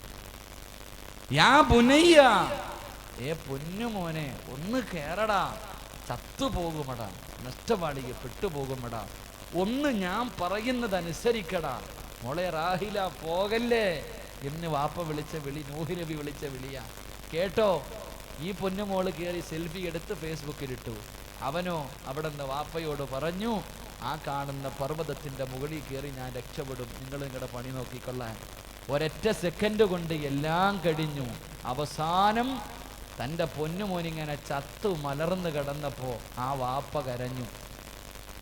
A: യാ ബുനയ്യ, പൊന്നു മോനെ ഒന്ന് കേറടാ, ചത്തുപോകുമടാ, നഷ്ടപാടിക്ക് പെട്ടുപോകുമടാ, ഒന്ന് ഞാൻ പറയുന്നത് അനുസരിക്കടാ, മോളെ റാഹില പോകല്ലേ എന്ന് വാപ്പ വിളിച്ച വിളി, നൂഹ് നബി വിളിച്ച വിളിയാ. കേട്ടോ? ഈ പൊന്നുമോള് കയറി സെൽഫി എടുത്ത് ഫേസ്ബുക്കിലിട്ടു. അവനോ അവിടെ നിന്ന് വാപ്പയോട് പറഞ്ഞു, ആ കാണുന്ന പർവ്വതത്തിന്റെ മുകളിൽ കയറി ഞാൻ രക്ഷപ്പെടും, നിങ്ങൾ നിങ്ങളുടെ പണി നോക്കിക്കൊള്ളാൻ. ഒരൊറ്റ സെക്കൻഡ് കൊണ്ട് എല്ലാം കഴിഞ്ഞു. അവസാനം തൻ്റെ പൊന്നുമോനിങ്ങനെ ചത്തു മലർന്നു കിടന്നപ്പോ ആ വാപ്പ കരഞ്ഞു.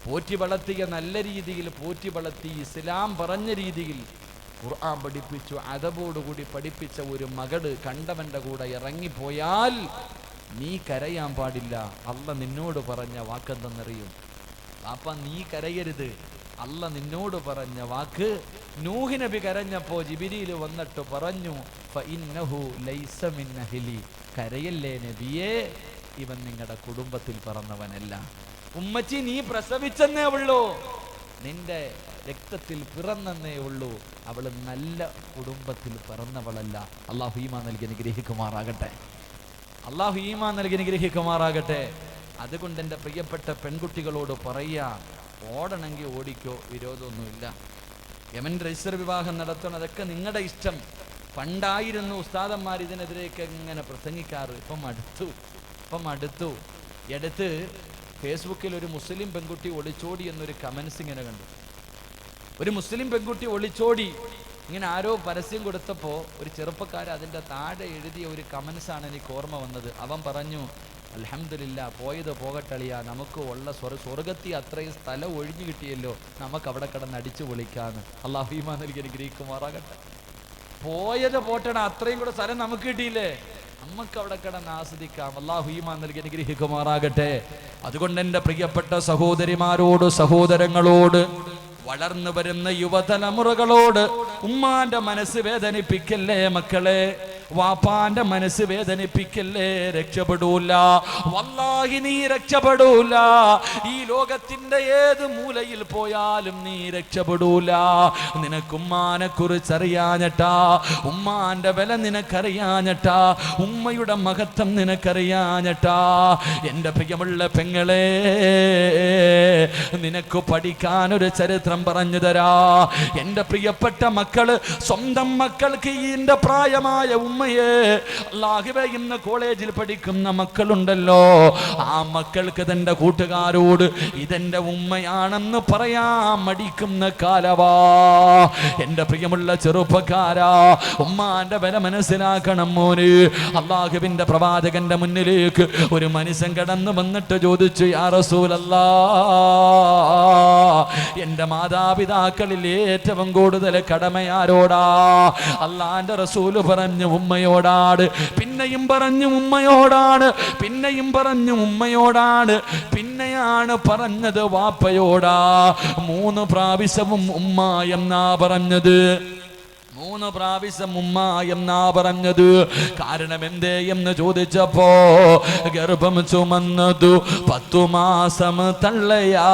A: പോറ്റി വളർത്തിയ നല്ല രീതിയിൽ പോറ്റി വളർത്തി ഇസ്ലാം പറഞ്ഞ രീതിയിൽ ഖുർആൻ പഠിപ്പിച്ചു, അദബോടുകൂടി പഠിപ്പിച്ച ഒരു മകള് കണ്ടവന്റെ കൂടെ ഇറങ്ങിപ്പോയാൽ നീ കരയാൻ പാടില്ല. അല്ല നിന്നോട് പറഞ്ഞ വാക്കെന്തെന്നറിയും? വാപ്പ നീ കരയരുത്, അല്ല നിന്നോട് പറഞ്ഞ വാക്ക്. നൂഹ് നബി കരഞ്ഞപ്പോ ജിബ്രീൽ വന്നിട്ട് പറഞ്ഞു, ഫഇന്നഹു ലൈസ മിൻ അഹ്ലി, കരയല്ലേ നബിയേ, ഇവൻ നിങ്ങളുടെ കുടുംബത്തിൽ പിറന്നവനല്ല. ഉമ്മച്ചി നീ പ്രസവിച്ചെന്നേ ഉള്ളൂ, നിന്റെ രക്തത്തിൽ പിറന്നേ ഉള്ളൂ, അവള് നല്ല കുടുംബത്തിൽ പിറന്നവളല്ല. അല്ലാഹു ഈമാൻ നൽകി അനുഗ്രഹിക്കുമാറാകട്ടെ. അല്ലാഹു ഈമാൻ നൽകി അനുഗ്രഹിക്കുമാറാകട്ടെ. അതുകൊണ്ട് എൻ്റെ പ്രിയപ്പെട്ട പെൺകുട്ടികളോട് പറയാ, ഓടണമെങ്കിൽ ഓടിക്കോ, വിരോധമൊന്നുമില്ല. യമൻ രജിസ്റ്റർ വിവാഹം നടത്തണം, അതൊക്കെ നിങ്ങളുടെ ഇഷ്ടം. പണ്ടായിരുന്നു ഉസ്താദന്മാർ ഇതിനെതിരെയൊക്കെ ഇങ്ങനെ പ്രസംഗിക്കാറ്. ഇപ്പം അടുത്തു എടുത്ത് ഫേസ്ബുക്കിൽ ഒരു മുസ്ലിം പെൺകുട്ടി ഒളിച്ചോടി എന്നൊരു കമൻസ് ഇങ്ങനെ കണ്ടു. ഒരു മുസ്ലിം പെൺകുട്ടി ഒളിച്ചോടി ഇങ്ങനെ ആരോ പരസ്യം കൊടുത്തപ്പോൾ ഒരു ചെറുപ്പക്കാരൻ അതിൻ്റെ താഴെ എഴുതിയ ഒരു കമൻസാണ് എനിക്ക് ഓർമ്മ വന്നത്. അവൻ പറഞ്ഞു, അൽഹംദുലില്ലാ, പോയത് പോകട്ടളിയാ, നമുക്ക് ഉള്ള സ്വർഗത്തിൽ അത്രയും സ്ഥലം ഒഴിഞ്ഞു കിട്ടിയല്ലോ, നമുക്ക് അവിടെ കിടന്ന് അടിച്ചു പൊളിക്കാന്ന്. അല്ലാഹു ഈമാൻ നൽകി അനുഗ്രഹിക്കുമാറാകട്ടെ. പോയത് പോട്ടണ, അത്രയും കൂടെ സ്ഥലം നമുക്ക് കിട്ടിയില്ലേ, നമുക്ക് അവിടെ കിടന്ന് ആസ്വദിക്കാം. അല്ലാഹു ഈമാൻ നൽകി അനുഗ്രഹിക്കുമാറാകട്ടെ. അതുകൊണ്ട് എൻ്റെ പ്രിയപ്പെട്ട സഹോദരിമാരോട്, സഹോദരങ്ങളോട്, വളർന്നു വരുന്ന യുവതലമുറകളോട്, ഉമ്മാന്റെ മനസ്സ് വേദനിപ്പിക്കല്ലേ മക്കളെ, വാപ്പാന്റെ മനസ്സ് വേദനിപ്പിക്കല്ലേ. രക്ഷപ്പെടൂല, വല്ലാഹി നീ രക്ഷപ്പെടൂല. ഈ ലോകത്തിന്റെ ഏത് മൂലയിൽ പോയാലും നീ രക്ഷപ്പെടൂല. നിനക്കുമ്മാനെ കുറിച്ച് അറിയാഞ്ഞട്ടാ, ഉമ്മാന്റെ വില നിനക്കറിയാഞ്ഞട്ടാ, ഉമ്മയുടെ മഹത്വം നിനക്കറിയാഞ്ഞട്ടാ. എൻ്റെ പ്രിയമുള്ള പെങ്ങളെ, നിനക്ക് പഠിക്കാനൊരു ചരിത്രം പറഞ്ഞു തരാ. എൻ്റെ പ്രിയപ്പെട്ട മക്കള്, സ്വന്തം മക്കൾക്ക് ഇതിന്റെ പ്രായമായ ഉമ്മയെ, അല്ലാഹുവേ, ഇന്ന് കോളേജിൽ പഠിക്കുന്ന മക്കളുണ്ടല്ലോ, ആ മക്കൾക്ക് തന്റെ കൂട്ടുകാരോട് ഇതെന്റെ ഉമ്മയാണെന്ന് പറയാൻ മടിക്കുന്ന കാലവാ. എൻ്റെ പ്രിയമുള്ള ചെറുപ്പക്കാരാ, ഉമ്മാന്റെ വില മനസ്സിലാക്കണം മോന്. അല്ലാഹുവിന്റെ പ്രവാചകന്റെ മുന്നിലേക്ക് ഒരു മനുഷ്യൻ കടന്നു വന്നിട്ട് ചോദിച്ചു, യാ റസൂലല്ലാഹ്, എൻ്റെ മാതാപിതാക്കളിൽ ഏറ്റവും കൂടുതൽ കടമയാരോടാ? അല്ലാഹുവിന്റെ റസൂല് പറഞ്ഞു, ഉമ്മയോടാണ്. പിന്നെയും പറഞ്ഞു ഉമ്മയോടാണ്, പിന്നെയും പറഞ്ഞു ഉമ്മയോടാണ്, പിന്നെയാണ് പറഞ്ഞത് വാപ്പയോടാ. 3 പ്രാവശ്യവും ഉമ്മ എന്നാ പറഞ്ഞത്. 3 പ്രാവശ്യം ഉമ്മ എന്നാ പറഞ്ഞത്. കാരണം എന്തേ എന്ന് ചോദിച്ചപ്പോ, ഗർഭം ചുമന്നതു 10 മാസം തള്ളയാ,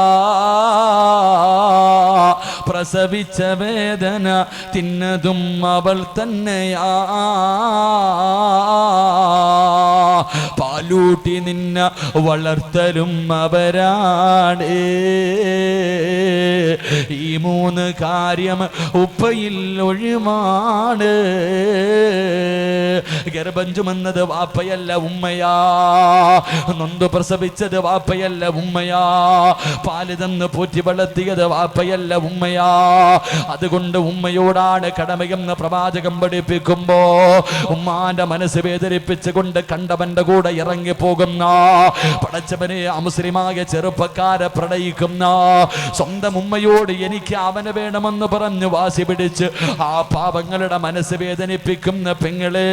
A: പ്രസവിച്ച വേദന തിന്നതും അവൾ തന്നെയാ, പാലൂട്ടി നിന്ന വളർത്തലും അവരാണ്. ഈ 3 കാര്യം ഉപ്പയിൽ ഒഴിമാണ്. ഗർഭം ചുമന്നത് വാപ്പയല്ല ഉമ്മയാ, നൊന്ത് പ്രസവിച്ചത് വാപ്പയല്ല ഉമ്മയാ, പാല് തന്ന് പോറ്റി വളർത്തിയത് വാപ്പയല്ല ഉമ്മയാ. അതുകൊണ്ട് ഉമ്മയോടാണ് കടമയെന്ന് പ്രവാചകം പഠിപ്പിക്കുമ്പോ, ഉമ്മാന്റെ മനസ്സ് വേദനിപ്പിച്ചുകൊണ്ട് കണ്ടവന്റെ കൂടെ ഇറങ്ങി പോകുന്ന, പടച്ചവനെ അമുസ്ലിമായ ചെറുപ്പക്കാരെ പ്രണയിക്കുന്ന, സ്വന്തം ഉമ്മയോട് എനിക്ക് അവനെ വേണമെന്ന് പറഞ്ഞ് വാശി പിടിച്ച് ആ പാവങ്ങളുടെ മനസ്സ് വേദനിപ്പിക്കുന്ന പെങ്ങളെ,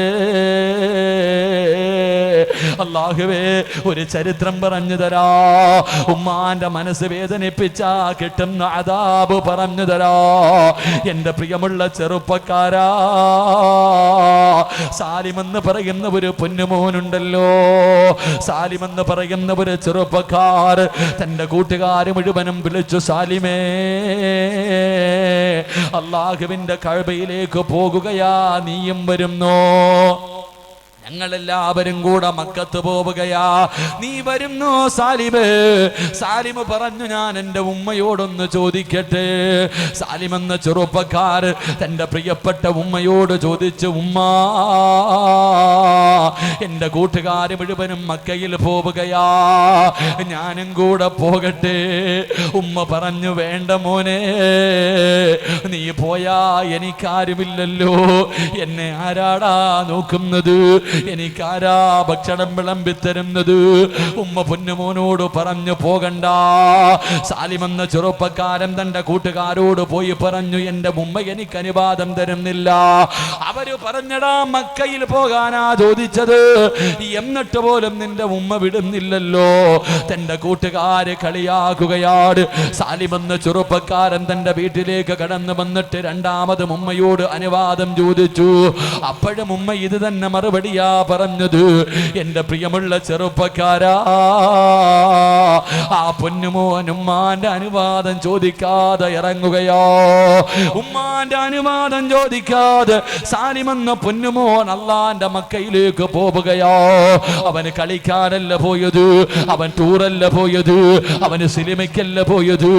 A: അല്ലാഹുവേ ഒരു ചരിത്രം പറഞ്ഞു തരാ, ഉമ്മാന്റെ മനസ്സ് വേദനിപ്പിച്ചാ കിട്ടുന്ന അദാബ് പറഞ്ഞു തരാ. എന്റെ പ്രിയമുള്ള ചെറുപ്പക്കാരാ, സാലിമെന്ന് പറയുന്ന ഒരു പൊന്നുമോനുണ്ടല്ലോ, സാലിമെന്ന് പറയുന്ന ഒരു ചെറുപ്പക്കാർ തന്റെ കൂട്ടുകാർ മുഴുവനും വിളിച്ചു, സാലിമേ അല്ലാഹുവിന്റെ കഅബയിലേക്ക് പോകുകയാ, നീയും വരുന്നോ? ഞങ്ങളെല്ലാവരും കൂടെ മക്കത്ത് പോവുകയാ, നീ വരുന്നോ സാലിമ്? സാലിമ് പറഞ്ഞു, ഞാൻ എൻ്റെ ഉമ്മയോടൊന്ന് ചോദിക്കട്ടെ. സാലിം എന്ന ചെറുപ്പക്കാർ തൻ്റെ പ്രിയപ്പെട്ട ഉമ്മയോട് ചോദിച്ചു, ഉമ്മ എൻ്റെ കൂട്ടുകാർ മുഴുവനും മക്കയിൽ പോവുകയാ, ഞാനും കൂടെ പോകട്ടെ? ഉമ്മ പറഞ്ഞു, വേണ്ട മോനെ, നീ പോയാ എനിക്കാരുമില്ലല്ലോ, എന്നെ ആരാടാ നോക്കുന്നത്, എനിക്കാരാ ഭക്ഷണം വിളമ്പിത്തരുന്നത്? ഉമ്മ പൊന്നുമോനോട് പറഞ്ഞു, പോകണ്ട. സാലിം എന്ന ചെറുപ്പക്കാരൻ തന്റെ കൂട്ടുകാരോട് പോയി പറഞ്ഞു, എന്റെ ഉമ്മ എനിക്ക് അനുവാദം തരുന്നില്ല. അവര് പറഞ്ഞടാ, മക്കയിൽ പോകാനാ ചോദിച്ചത്, എന്നിട്ട് പോലും നിന്റെ ഉമ്മ വിടുന്നില്ലല്ലോ. തന്റെ കൂട്ടുകാര് കളിയാക്കുകയാണ്. സാലിം എന്ന ചെറുപ്പക്കാരൻ തന്റെ വീട്ടിലേക്ക് കടന്നു വന്നിട്ട് രണ്ടാമതും ഉമ്മയോട് അനുവാദം ചോദിച്ചു. അപ്പോഴും ഉമ്മ ഇത് തന്നെ മറുപടിയാ പറഞ്ഞത്. എന്റെ പ്രിയമുള്ള ചെറുപ്പക്കാരാ, ആ പൊന്നുമോൻ ഉമ്മാന്റെ അനുവാദം ചോദിക്കാതെ ഇറങ്ങുകയോ, ഉമ്മാന്റെ അനുവാദം ചോദിക്കാതെ സാലിം എന്ന പൊന്നുമോൻ അള്ളാന്റെ മക്കയിലേക്ക് പോവുകയോ. അവന് കളിക്കാനല്ല പോയത്, അവൻ ടൂറല്ല പോയത്, അവന് സിനിമയ്ക്കല്ല പോയത്.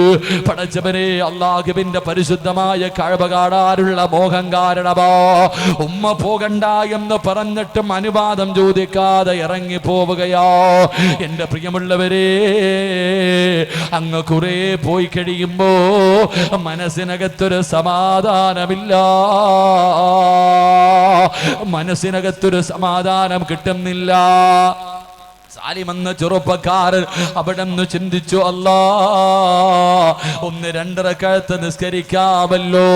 A: പടച്ചവനെ, അള്ളാഹുവിന്റെ പരിശുദ്ധമായ കഅബ കാണാനുള്ള മോഹം കാരണമാ ഉമ്മ പോകണ്ട എന്ന് പറഞ്ഞിട്ടും അനുവാദം ചോദിക്കാതെ ഇറങ്ങി പോവുകയോ. എന്റെ പ്രിയമുള്ളവരെ, അങ്ങ് കുറെ പോയി കഴിയുമ്പോ മനസ്സിനകത്തൊരു സമാധാനമില്ല, മനസ്സിനകത്തൊരു സമാധാനം കിട്ടുന്നില്ല. സാലിം എന്ന ചെറുപ്പക്കാരൻ അവിടെ നിന്ന് ചിന്തിച്ചു, അല്ലാ, ഒന്ന് 2 റക്അത്ത് നിസ്കരിക്കാമല്ലോ,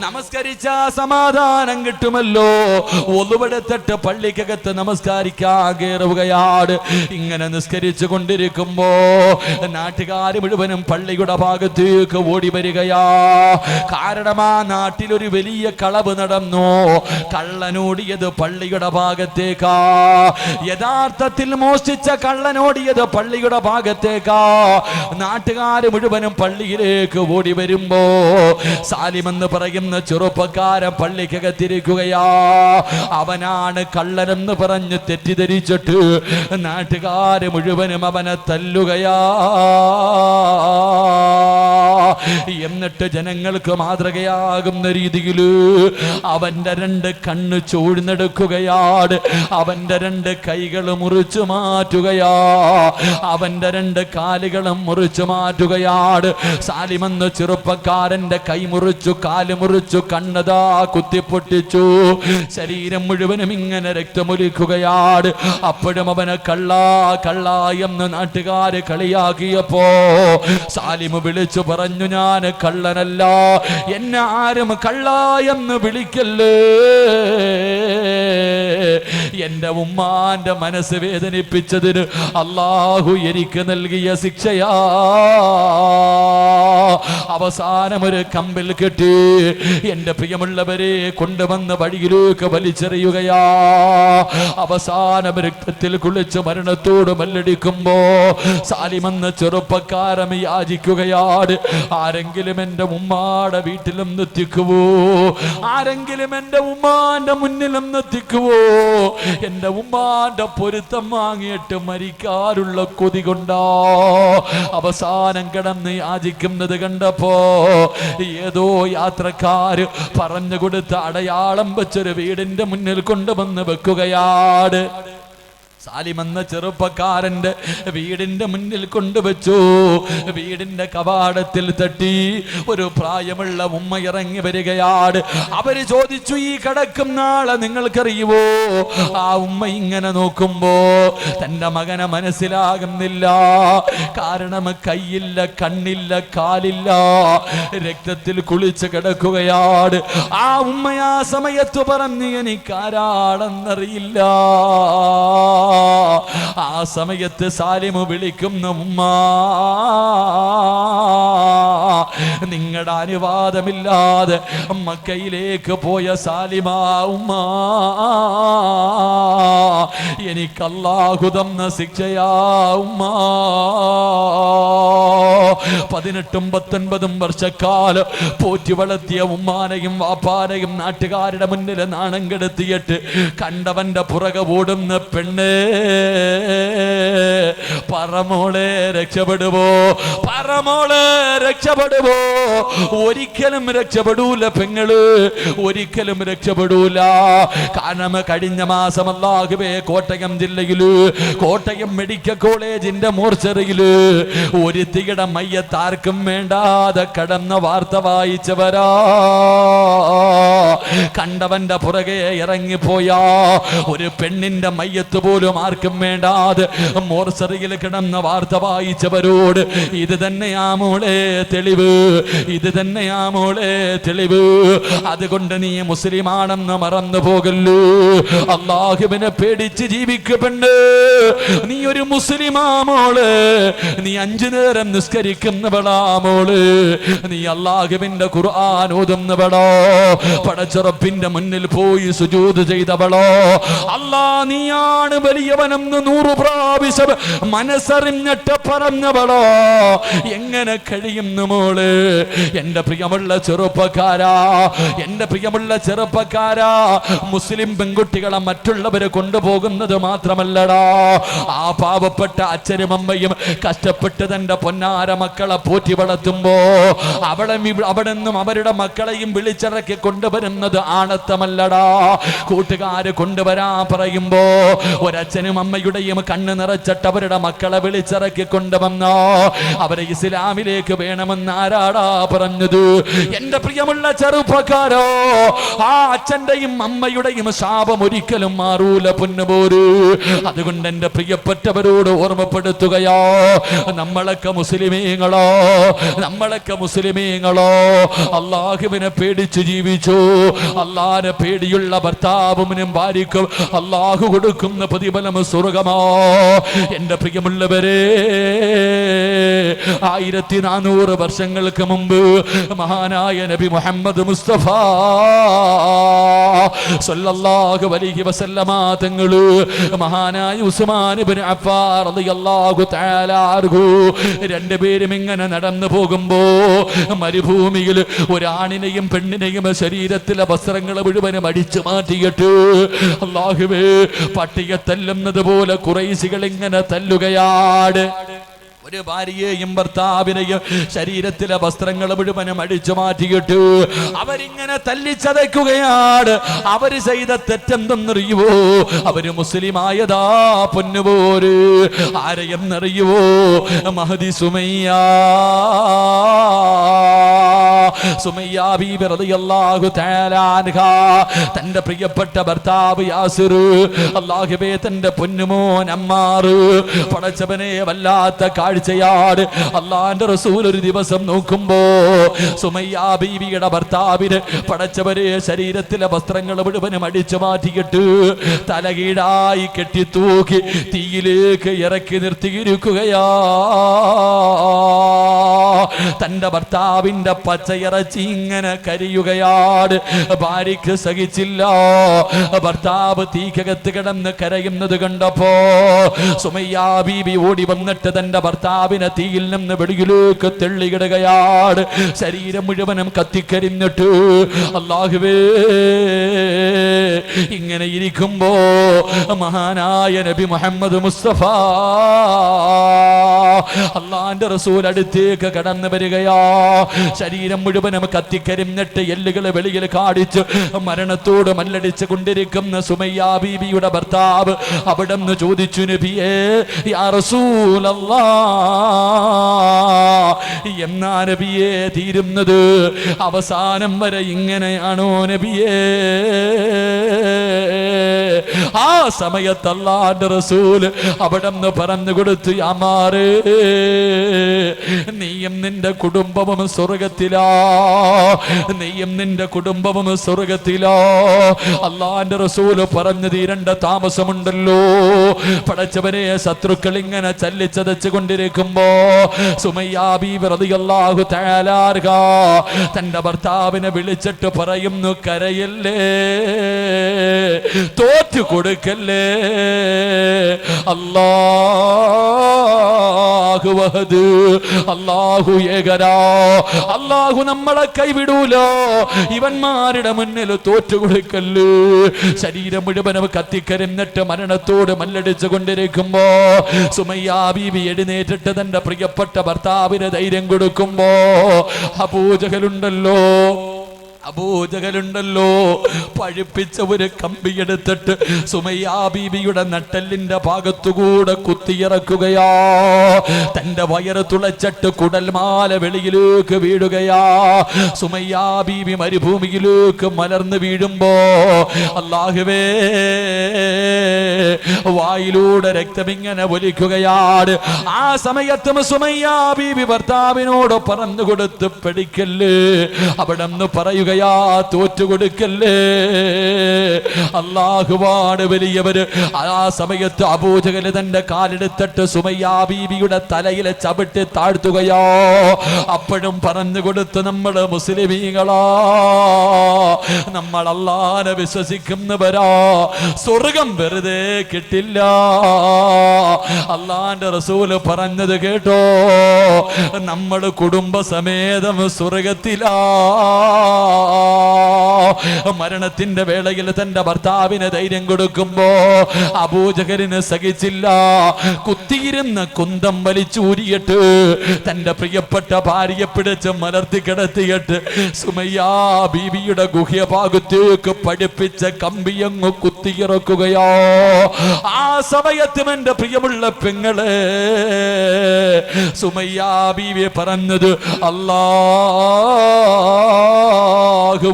A: നമസ്കരിച്ചാ സമാധാനം കിട്ടുമല്ലോ. ഒളുവെടുത്തിട്ട് പള്ളിക്കകത്ത് നമസ്കരിക്കാൻ കയറുകയാണ്. ഇങ്ങനെ നിസ്കരിച്ചു കൊണ്ടിരിക്കുമ്പോ നാട്ടുകാർ മുഴുവനും പള്ളിയുടെ ഭാഗത്തേക്ക് ഓടി വരികയാ. കാരണം ആ നാട്ടിലൊരു വലിയ കളവ് നടന്നു. കള്ളനോടിയത് പള്ളിയുടെ ഭാഗത്തേക്കാ. യഥാർത്ഥത്തിൽ മോഷ്ടിച്ച കള്ളനോടിയത് പള്ളിയുടെ ഭാഗത്തേക്കാ. നാട്ടുകാർ മുഴുവനും പള്ളിയിലേക്ക് ഓടി വരുമ്പോ സാലിം എന്ന് പറയുന്ന ചെറുപ്പക്കാരൻ പള്ളിക്കകത്തിരിക്കുകയാ. അവനാണ് കള്ളനെന്ന് പറഞ്ഞ് തെറ്റിദ്ധരിച്ചിട്ട് നാട്ടുകാർ മുഴുവനും അവനെ തല്ലുകയാ. എന്നിട്ട് ജനങ്ങൾക്ക് മാതൃകയാകുന്ന രീതിയിൽ അവന്റെ 2 കണ്ണ് ചൂഴ്ന്നെടുക്കുകയാണ്, അവന്റെ 2 കൈകൾ മുറിച്ചു മാറ്റുകയാ, അവന്റെ 2 കാലുകളും മുറിച്ചു മാറ്റുകയാണ്. സാലിം എന്ന ചെറുപ്പക്കാരന്റെ കൈ മുറിച്ചു, കാല് മുറിച്ചു, കണ്ണതാ കുത്തിപ്പൊട്ടിച്ചു, ശരീരം മുഴുവനും ഇങ്ങനെ രക്തമൊലിക്കുകയാണ്. അപ്പോഴും അവനെ കള്ളാ കള്ളാ എന്ന് നാട്ടുകാര് കളിയാക്കിയപ്പോ സാലിം വിളിച്ചു പറഞ്ഞു, ഞാൻ കള്ളനല്ല, എന്നെ ആരും കള്ളാ എന്ന് വിളിക്കല്ലേ. എന്റെ ഉമ്മാന്റെ മനസ്സ് വേദനിപ്പിച്ചതിന് അല്ലാഹു എനിക്ക് നൽകിയ ശിക്ഷയാ. അവസാനം ഒരു കമ്പിൽ കെട്ടി എന്റെ പ്രിയമുള്ളവരെ കൊണ്ടുവന്ന് വഴിയിലേക്ക് വലിച്ചെറിയുകയാ. അവസാനം രക്തത്തിൽ കുളിച്ച് മരണത്തോട് മല്ലടിക്കുമ്പോ സാലിം എന്ന ചെറുപ്പക്കാരൻ യാചിക്കുകയാണ്, ആരെങ്കിലും എന്റെ ഉമ്മാടെ വീട്ടിലും എത്തിക്കുവോ, ആരെങ്കിലും എന്റെ ഉമ്മാന്റെ മുന്നിലും എത്തിക്കുവോ, എന്റെ ഉമ്മാന്റെ പൊരുത്തം വാങ്ങിയിട്ട് മരിക്കാനുള്ള കൊതി കൊണ്ടാ. അവസാനം കിടന്ന് യാചിക്കുന്നത് കണ്ടപ്പോ ഏതോ യാത്രക്കാര് പറഞ്ഞു കൊടുത്ത അടയാളം വെച്ചൊരു വീടിന്റെ മുന്നിൽ കൊണ്ടുവന്ന് വെക്കുകയാണ്. സാലിം എന്ന ചെറുപ്പക്കാരന്റെ വീടിന്റെ മുന്നിൽ കൊണ്ടുവച്ചു. വീടിന്റെ കവാടത്തിൽ തട്ടി ഒരു പ്രായമുള്ള ഉമ്മ ഇറങ്ങി വരികയാണ്. അവര് ചോദിച്ചു, ഈ കിടക്കുന്ന ആളെ നിങ്ങൾക്കറിയുവോ? ആ ഉമ്മ ഇങ്ങനെ നോക്കുമ്പോ തന്റെ മകനെ മനസ്സിലാകുന്നില്ല. കാരണം കൈയില്ല, കണ്ണില്ല, കാലില്ല, രക്തത്തിൽ കുളിച്ച് കിടക്കുകയാണ്. ആ ഉമ്മ ആ സമയത്ത് പറഞ്ഞു, എനിക്കാരാണെന്നറിയില്ല. ആ സമയത്ത് സാലിമ് വിളിക്കുന്ന ഉമ്മ, നിങ്ങളുടെ അനുവാദമില്ലാതെ മക്കയിലേക്ക് പോയ സാലിമ ഉമ്മ, എനിക്ക് അല്ലാഹു തന്ന ശിക്ഷയാ ഉമ്മ. 18-19 വർഷക്കാലം പോറ്റി വളർത്തിയ ഉമ്മാനെയും വാപ്പാനെയും നാട്ടുകാരുടെ മുന്നിൽ നാണം കെടുത്തിയിട്ട് കണ്ടവന്റെ പുറകെ ഓടുന്ന പെണ്ണ്, പറമോളെ രക്ഷപ്പെടുവോ, പറമോളെ രക്ഷപ്പെടുവോ? ഒരിക്കലും രക്ഷപ്പെടൂല പെങ്ങള്, ഒരിക്കലും രക്ഷപ്പെടൂല. കാരണം കഴിഞ്ഞ മാസം അല്ലാഹുവേ കോട്ടയം ജില്ലയില് കോട്ടയം മെഡിക്കൽ കോളേജിന്റെ മോർച്ചറിയില് ഒരുത്തിയുടെ മയ്യത്ത് ആർക്കും വേണ്ടാതെ കടന്ന വാർത്ത വായിച്ചവരാ. കണ്ടവന്റെ പുറകെ ഇറങ്ങിപ്പോയാ ഒരു പെണ്ണിന്റെ മയ്യത്ത് പോലും ആർക്കും വേണ്ടാതെ മോർച്ചറിയിൽ കിടന്ന വാർത്ത വായിച്ചവരോട് ഇത് തന്നെയാ മോളെ തെളിവ്, ഇത് തന്നെയാ മോളെ തെളിവ്. അതുകൊണ്ട് നീ മുസ്ലിമാണെന്ന് മറന്നു പോകല്ലൂ. അല്ലാഹുവിനെ പേടിച്ച് ജീവിക്കപ്പെണ്ട്. നീ ഒരു മുസ്ലിമാ മോള്, നീ 5 നേരം നിസ്കരിക്കുന്നവളാ മോള്, നീ അല്ലാഹുവിന്റെ ഖുർആൻ ഓതുന്നവളോ, പടച്ചുറപ്പിന്റെ മുന്നിൽ പോയി സുജൂദ് ചെയ്തവളോ. അല്ലാ നീയാണ് വലിയവനെന്ന് 100 പ്രാവശ്യം മനസ്സറിഞ്ഞിട്ട് പറഞ്ഞവളോ. എങ്ങനെ കഴിയുന്നു മോള്? എന്റെ പ്രിയമുള്ള ചെറുപ്പക്കാരാ, എന്റെ പ്രിയമുള്ള ചെറുപ്പക്കാരാ, മുസ്ലിം പെൺകുട്ടികളെ മറ്റുള്ളവരെ കൊണ്ടുപോകുന്നത് മാത്രമല്ലടാ, ആ പാവപ്പെട്ട അച്ഛനും അമ്മയും കഷ്ടപ്പെട്ട് തന്റെ പൊന്നാര മക്കളെ പോറ്റി വളർത്തുമ്പോ അവിടെ നിന്നും അവരുടെ മക്കളെയും വിളിച്ചിറക്കി കൊണ്ടുവരുന്നത് ആണത്തമല്ലടാ. കൂട്ടുകാര് കൊണ്ടുവരാൻ പറയുമ്പോ ഒരച്ഛനും അമ്മയുടെയും കണ്ണ് നിറച്ചിട്ട് അവരുടെ മക്കളെ വിളിച്ചിറക്കി കൊണ്ടുവന്നോ അവരെ ഇസ്ലാമിലേക്ക് വേണമെന്ന് ആരാടാ പറഞ്ഞത്? എന്റെ പ്രിയമുള്ള ചെറുപ്പക്കാരോ, ആ അച്ഛന്റെയും അമ്മയുടെയും ശാപം ഒരിക്കലും മാറൂല പൊന്നുപോര്. അതുകൊണ്ട് എന്റെ പ്രിയപ്പെട്ടവരോട് ഓർമ്മപ്പെടുത്തുകയോ, നമ്മളൊക്കെ മുസ്ലിമീങ്ങളോ, നമ്മളൊക്കെ മുസ്ലിമീങ്ങളോ അല്ലാഹുവിനെ പേടിച്ച് ജീവിച്ചു. അല്ലാഹുവിനെ പേടിയുള്ള ഭർത്താവിനും ഭാര്യയ്ക്കും അല്ലാഹു കൊടുക്കുന്ന പ്രതിഫലം സ്വർഗ്ഗമോ. എന്റെ പ്രിയമുള്ളവരെ, 1400 വർഷങ്ങൾക്ക് മുമ്പ് മഹാനായ നബി മുഹമ്മദ് മുസ്തഫ സല്ലല്ലാഹു അലൈഹി വസല്ലമ തങ്ങള് മഹാനായ ഉസ്മാൻ ഇബ്നു അഫ്ഫാൻ റളിയല്ലാഹു തആല അൻഹു രണ്ടുപേരും ഇങ്ങനെ നടന്നു പോകുമ്പോ മരുഭൂമിയിൽ ഒരാണിനെയും പെണ്ണിനെയും ശരീരത്തിലെ വസ്ത്രങ്ങൾ മുഴുവനും അടിച്ചു മാറ്റിയിട്ട് അല്ലാഹുവേ പട്ടിയെ തല്ലുന്നത് പോലെ ഖുറൈശികൾ ഇങ്ങനെ തല്ലുകയാണ്. ഒരു ഭാര്യയെയും ഭർത്താവിനെയും ശരീരത്തിലെ വസ്ത്രങ്ങൾ മുഴുവനും അടിച്ചു മാറ്റിയിട്ട് അവരിങ്ങനെ തല്ലിച്ചതയ്ക്കുകയാണ്. അവര് ചെയ്ത തെറ്റെന്തെന്നറിയുവോ? അവര് മുസ്ലിമായതാ പൊന്നുപോര്. ആരെയെന്നറിയുവോ? മഹദി സുമയ്യ ബീബി റളിയല്ലാഹു തആല അൻഹാ തന്റെ പ്രിയപ്പെട്ട ഭർത്താവ് യാസിർ, അല്ലാഹുവേ തന്റെ പൊന്നുമോൻ അമ്മാർ, പടച്ചവനെ വല്ലാത്ത കാഴ്ചയാണ്. അല്ലാഹുവിന്റെ റസൂൽ ഒരു ദിവസം നോക്കുമ്പോ സുമയ്യ ബീവിയുടെ ഭർത്താവിന് പടച്ചവരെ ശരീരത്തിലെ വസ്ത്രങ്ങൾ മുഴുവനും അടിച്ചു മാറ്റിയിട്ട് തലകീഴായി കെട്ടിത്തൂക്കി തീയിലേക്ക് ഇറക്കി നിർത്തിയിരിക്കുകയാ. തന്റെ ഭർത്താവിന്റെ പച്ചയിറച്ചി ഇങ്ങനെ കരിയുകയാണ്. ഭാര്യയ്ക്ക് സഹിച്ചില്ല. ഭർത്താവ് തീക്കകത്ത് കിടന്ന് കരയുന്നത് കണ്ടപ്പോ സുമയ്യ ബീബി ഓടി വന്നിട്ട് തന്റെ ഭർത്താവിനെ തീയിൽ നിന്ന് വെളിയിലേക്ക് തെള്ളിയിടുകയാണ്. ശരീരം മുഴുവനും കത്തിക്കരിഞ്ഞിട്ട് അല്ലാഹുവേ ഇങ്ങനെ ഇരിക്കുമ്പോ മഹാനായ നബി മുഹമ്മദ് മുസ്തഫ അല്ലാഹുവിന്റെ റസൂൽ അടുത്തേക്ക് കടന്നു വരികയാ. ശരീരം മുഴുവനും കത്തിക്കരിഞ്ഞിട്ട് എല്ലുകൾ വെളിയിൽ കാണിച്ച് മരണത്തോട് മല്ലടിച്ച് കൊണ്ടിരിക്കുന്ന സുമയ്യ ബീബിയുടെ ഭർത്താവ് അവിടെ നിന്ന് ചോദിച്ചു, നബിയേ യാ റസൂലല്ലാഹ്, എന്നാ നബിയേ തീരുന്നത്? അവസാനം വരെ ഇങ്ങനെയാണോ നബിയേ? ആ സമയത്ത് അല്ലാഹുവിന്റെ റസൂൽ അവിടെന്ന് പറഞ്ഞു കൊടുത്തു, യാമാറേ, നീയും നിന്റെ കുടുംബവും സ്വർഗത്തിലാ, നീയും നിന്റെ കുടുംബവും സ്വർഗത്തിലാ. അല്ലാഹുവിന്റെ റസൂൽ പറഞ്ഞു തീരേണ്ട താമസമുണ്ടല്ലോ. പടച്ചവനെ, ശത്രുക്കൾ ഇങ്ങനെ ചല്ലിച്ചതച്ചു കൊണ്ടിരിക്കുമ്പോ സുമയ്യാ ബീവി റളിയല്ലാഹു തആല അൻഹ തന്റെ ഭർത്താവിനെ വിളിച്ചിട്ട് പറയുന്നു, കരയല്ലേ, തോറ്റു കൊടുക്കല്ലേ, അല്ലാഹു വഹദ്, അല്ലാഹു ഏകനാ, അല്ലാഹു നമ്മളെ കൈവിടൂല, ഇവന്മാരുടെ മുന്നിൽ തോറ്റു കൊടുക്കല്ലേ. ശരീരം മുഴുവനും കത്തിക്കരിഞ്ഞിട്ട് മരണത്തോട് മല്ലടിച്ചു കൊണ്ടിരിക്കുമ്പോ സുമയ്യാ ബീവി എഴുന്നേറ്റിട്ട് തന്റെ പ്രിയപ്പെട്ട ഭർത്താവിന് ധൈര്യം കൊടുക്കുമ്പോ അബൂജഹലുണ്ടല്ലോ, അബൂജഹലുണ്ടല്ലോ, പഴുപ്പിച്ച ഒരു കമ്പിയെടുത്തിട്ട് സുമയ്യാ ബീവിയുടെ നട്ടെല്ലിന്റെ ഭാഗത്തുകൂടെ കുത്തിയിറക്കുകയാ. തന്റെ വയറ് തുളച്ചിട്ട് കുടൽമാല വെളിയിലേക്ക് വീഴുകയാ. സുമയ്യാ ബീവി മരുഭൂമിയിലേക്ക് മലർന്നു വീഴുമ്പോ അല്ലാഹുവേ, വായിലൂടെ രക്തമിങ്ങനെ ഒലിക്കുകയാണ്. ആ സമയത്തും സുമയ്യാ ബീവി ഭർത്താവിനോട് പറഞ്ഞു കൊടുത്ത്, പഠിക്കല്ലേ, അവിടെ നിന്ന് പറയുക, തോറ്റുകൊടുക്കല്ലേ, അല്ലാഹുവാണ് വലിയവര്. ആ സമയത്ത് അബൂജഹൽ തന്റെ കാലെടുത്തിട്ട് സുമയ്യാ ബീവിയുടെ തലയിലെ ചവിട്ടി താഴ്ത്തുകയോ. അപ്പോഴും പറഞ്ഞു കൊടുത്ത്, നമ്മൾ മുസ്ലിമീങ്ങളാ, നമ്മൾ അല്ലാഹുവിനെ വിശ്വസിക്കുന്നവരാ, സ്വർഗം വെറുതെ കിട്ടില്ല. അല്ലാഹുവിന്റെ റസൂല് പറഞ്ഞത് കേട്ടോ, നമ്മൾ കുടുംബസമേതം സ്വർഗത്തിലാ. മരണത്തിന്റെ വേളയിൽ തന്റെ ഭർത്താവിന് ധൈര്യം കൊടുക്കുമ്പോ അബൂജഹലിന് സഹിച്ചില്ല. കുത്തിയിരുന്ന കുന്തം വലിച്ചൂരിയിട്ട് തന്റെ പ്രിയപ്പെട്ട ഭാര്യയെ പിടിച്ച് മലർത്തി കിടത്തിയിട്ട് സുമയ്യാ ബീവിയുടെ ഗുഹ്യഭാഗത്തേക്ക് പഠിപ്പിച്ച കമ്പിയങ്ങ് കുത്തിയിറക്കുകയോ. ആ സമയത്തും എന്റെ പ്രിയമുള്ള പെങ്ങളെ, സുമയ്യാ ബീവി പറഞ്ഞത്, അല്ലാഹു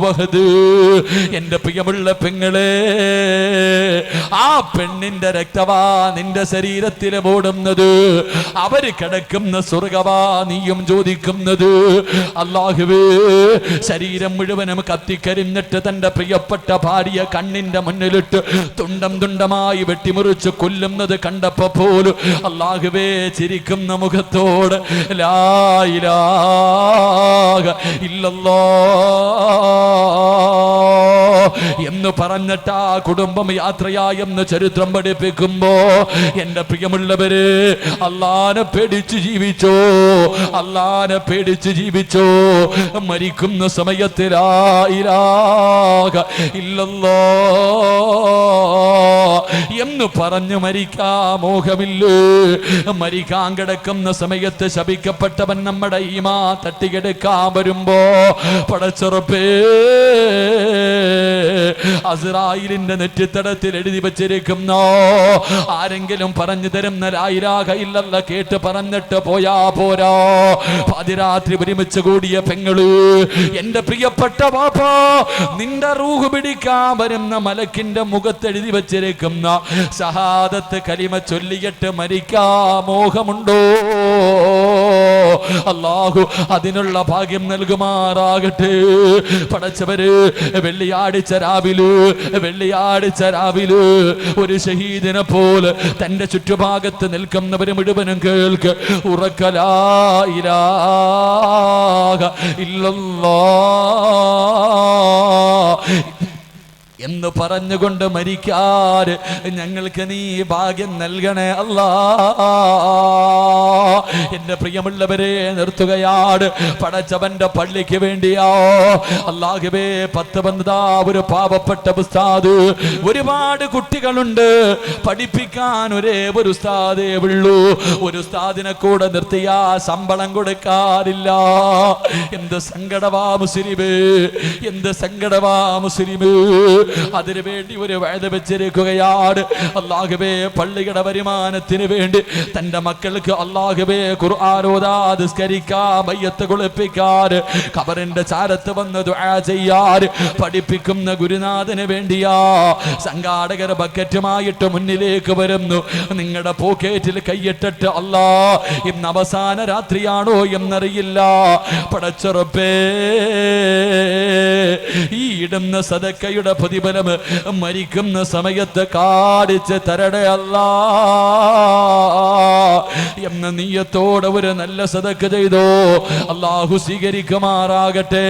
A: വഹദ്. എന്റെ പ്രിയമുള്ള പെങ്ങളെ, ആ പെണ്ണിന്റെ രക്തവാ നിന്റെ ശരീരത്തിൽ ഓടുന്നത്, അവര് കിടക്കുന്ന സ്വർഗവാ നീയും ചോദിക്കുന്നത്. അല്ലാഹുവേ, ശരീരം മുഴുവനും കത്തിക്കരിഞ്ഞിട്ട് തന്റെ പ്രിയപ്പെട്ട ഭാര്യ കണ്ണിന്റെ മുന്നിലിട്ട് തുണ്ടം തുണ്ടമായി വെട്ടിമുറിച്ച് കൊല്ലുന്നത് കണ്ടപ്പോ പോലും അല്ലാഹുവേ, ചിരിക്കുന്ന മുഖത്തോട് ലാ ഇലാഹ ഇല്ലല്ലാഹ് എന്ന് പറഞ്ഞിട്ട് ആ കുടുംബം യാത്രയായെന്ന് ചരിത്രം പഠിപ്പിക്കുമ്പോ എന്റെ പ്രിയമുള്ളവര്, അല്ലാഹുവിനെ പേടിച്ച് ജീവിച്ചോ, അല്ലാഹുവിനെ പേടിച്ച് ജീവിച്ചോ. മരിക്കുന്ന സമയത്ത് ലാ ഇലാഹ ഇല്ലല്ലാഹ് എന്ന് പറഞ്ഞു മരിക്കാ മോഹമില്ലേ. മരിക്കാൻ കിടക്കുന്ന സമയത്ത് ശപിക്കപ്പെട്ടവൻ നമ്മുടെ ഈമാ തട്ടിയെടുക്കാൻ വരുമ്പോ, പടച്ചുറപ്പേ, അസ്രായിലിന്റെ നെറ്റിത്തടത്തിൽ എഴുതി വച്ചിരിക്കുന്ന ആരെങ്കിലും പറഞ്ഞു തരുന്ന ലാ ഇലാഹ ഇല്ലല്ലാഹ് കേട്ട് പറഞ്ഞിട്ട് പോയാ പോരാ. പാതിരാത്രി ഒരുമിച്ച് കൂടിയ പെങ്ങള്, എന്റെ പ്രിയപ്പെട്ട വാപ്പാ, നിന്റെ റൂഹ് പിടിക്കാൻ വരുന്ന മലക്കിന്റെ മുഖത്ത് എഴുതി വച്ചിരിക്കുന്ന ഷഹാദത്ത് കലിമ ചൊല്ലിയിട്ട് മരിക്കാ മോഹമുണ്ടോ? അല്ലാഹു അതിനുള്ള ഭാഗ്യം നൽകുമാറാകട്ടെ. പടച്ചവര്, വെള്ളിയാഴ്ച രാവിലെ ഒരു ഷഹീദിനെ പോലെ തന്റെ ചുറ്റുഭാഗത്ത് നിൽക്കുന്നവര് മുഴുവനും കേൾക്ക്, ഉറക്ക ലാ ഇലാഹ ഇല്ലല്ലാഹ് എന്ന് പറഞ്ഞുകൊണ്ട് മരിക്കാറ് ഞങ്ങൾക്ക് നീ ഭാഗ്യം നൽകണേ അല്ലാ. എന്റെ പ്രിയമുള്ളവരെ, നിർത്തുകയാണ്. പടച്ചവന്റെ പള്ളിക്ക് വേണ്ടിയോ അല്ലാഹുവേ, 10 ബന്ധാ ഒരു പാവപ്പെട്ട ഉസ്താദ്, ഒരുപാട് കുട്ടികളുണ്ട്, പഠിപ്പിക്കാൻ ഒരേ ഒരു ഉസ്താദേ ഉള്ളൂ. ഒരു ഉസ്താദിനെ കൂടെ നിർത്തിയാ ശമ്പളം കൊടുക്കാറില്ല. എന്ത് സങ്കടവാ മുസ്ലിമേ, എന്ത് സങ്കടവാ മുസ്ലിമേ. അതിനു വേണ്ടി ഒരു വഴുത വെച്ചിരിക്കുകയാണ്. അല്ലാഹുവേ, പള്ളിയുടെ വരുമാനത്തിന് വേണ്ടി തന്റെ മക്കൾക്ക് അല്ലാഹുവേ ഖുർആൻ ഓതാൻ, നിസ്കരിക്കാൻ, മയ്യത്ത് കുളിപ്പിക്കാൻ, ഖബറിന്റെ ചാരത്ത് വന്ന് ദുആ ചെയ്യാൻ പഠിപ്പിക്കുന്ന ഗുരുനാഥന് വേണ്ടിയാ സംഘാടകർ ബക്കറ്റുമായിട്ട് മുന്നിലേക്ക് വരുന്നു. നിങ്ങളുടെ പോക്കറ്റിൽ കൈയിട്ടിട്ട് അല്ലാ, ഇന്ന് അവസാന രാത്രിയാണോ എന്നറിയില്ല, പടച്ചുറപ്പേ ഈ ഇടുന്ന സദക്കയുടെ പ്രതിഫലം മരിക്കുന്ന സമയത്ത് കാണിച്ച് തരണേ അല്ലാ എന്ന നീയത്തോടെ ഒരു നല്ല സദക്ക ചെയ്തോ. അല്ലാഹു സ്വീകരിക്കുമാറാകട്ടെ.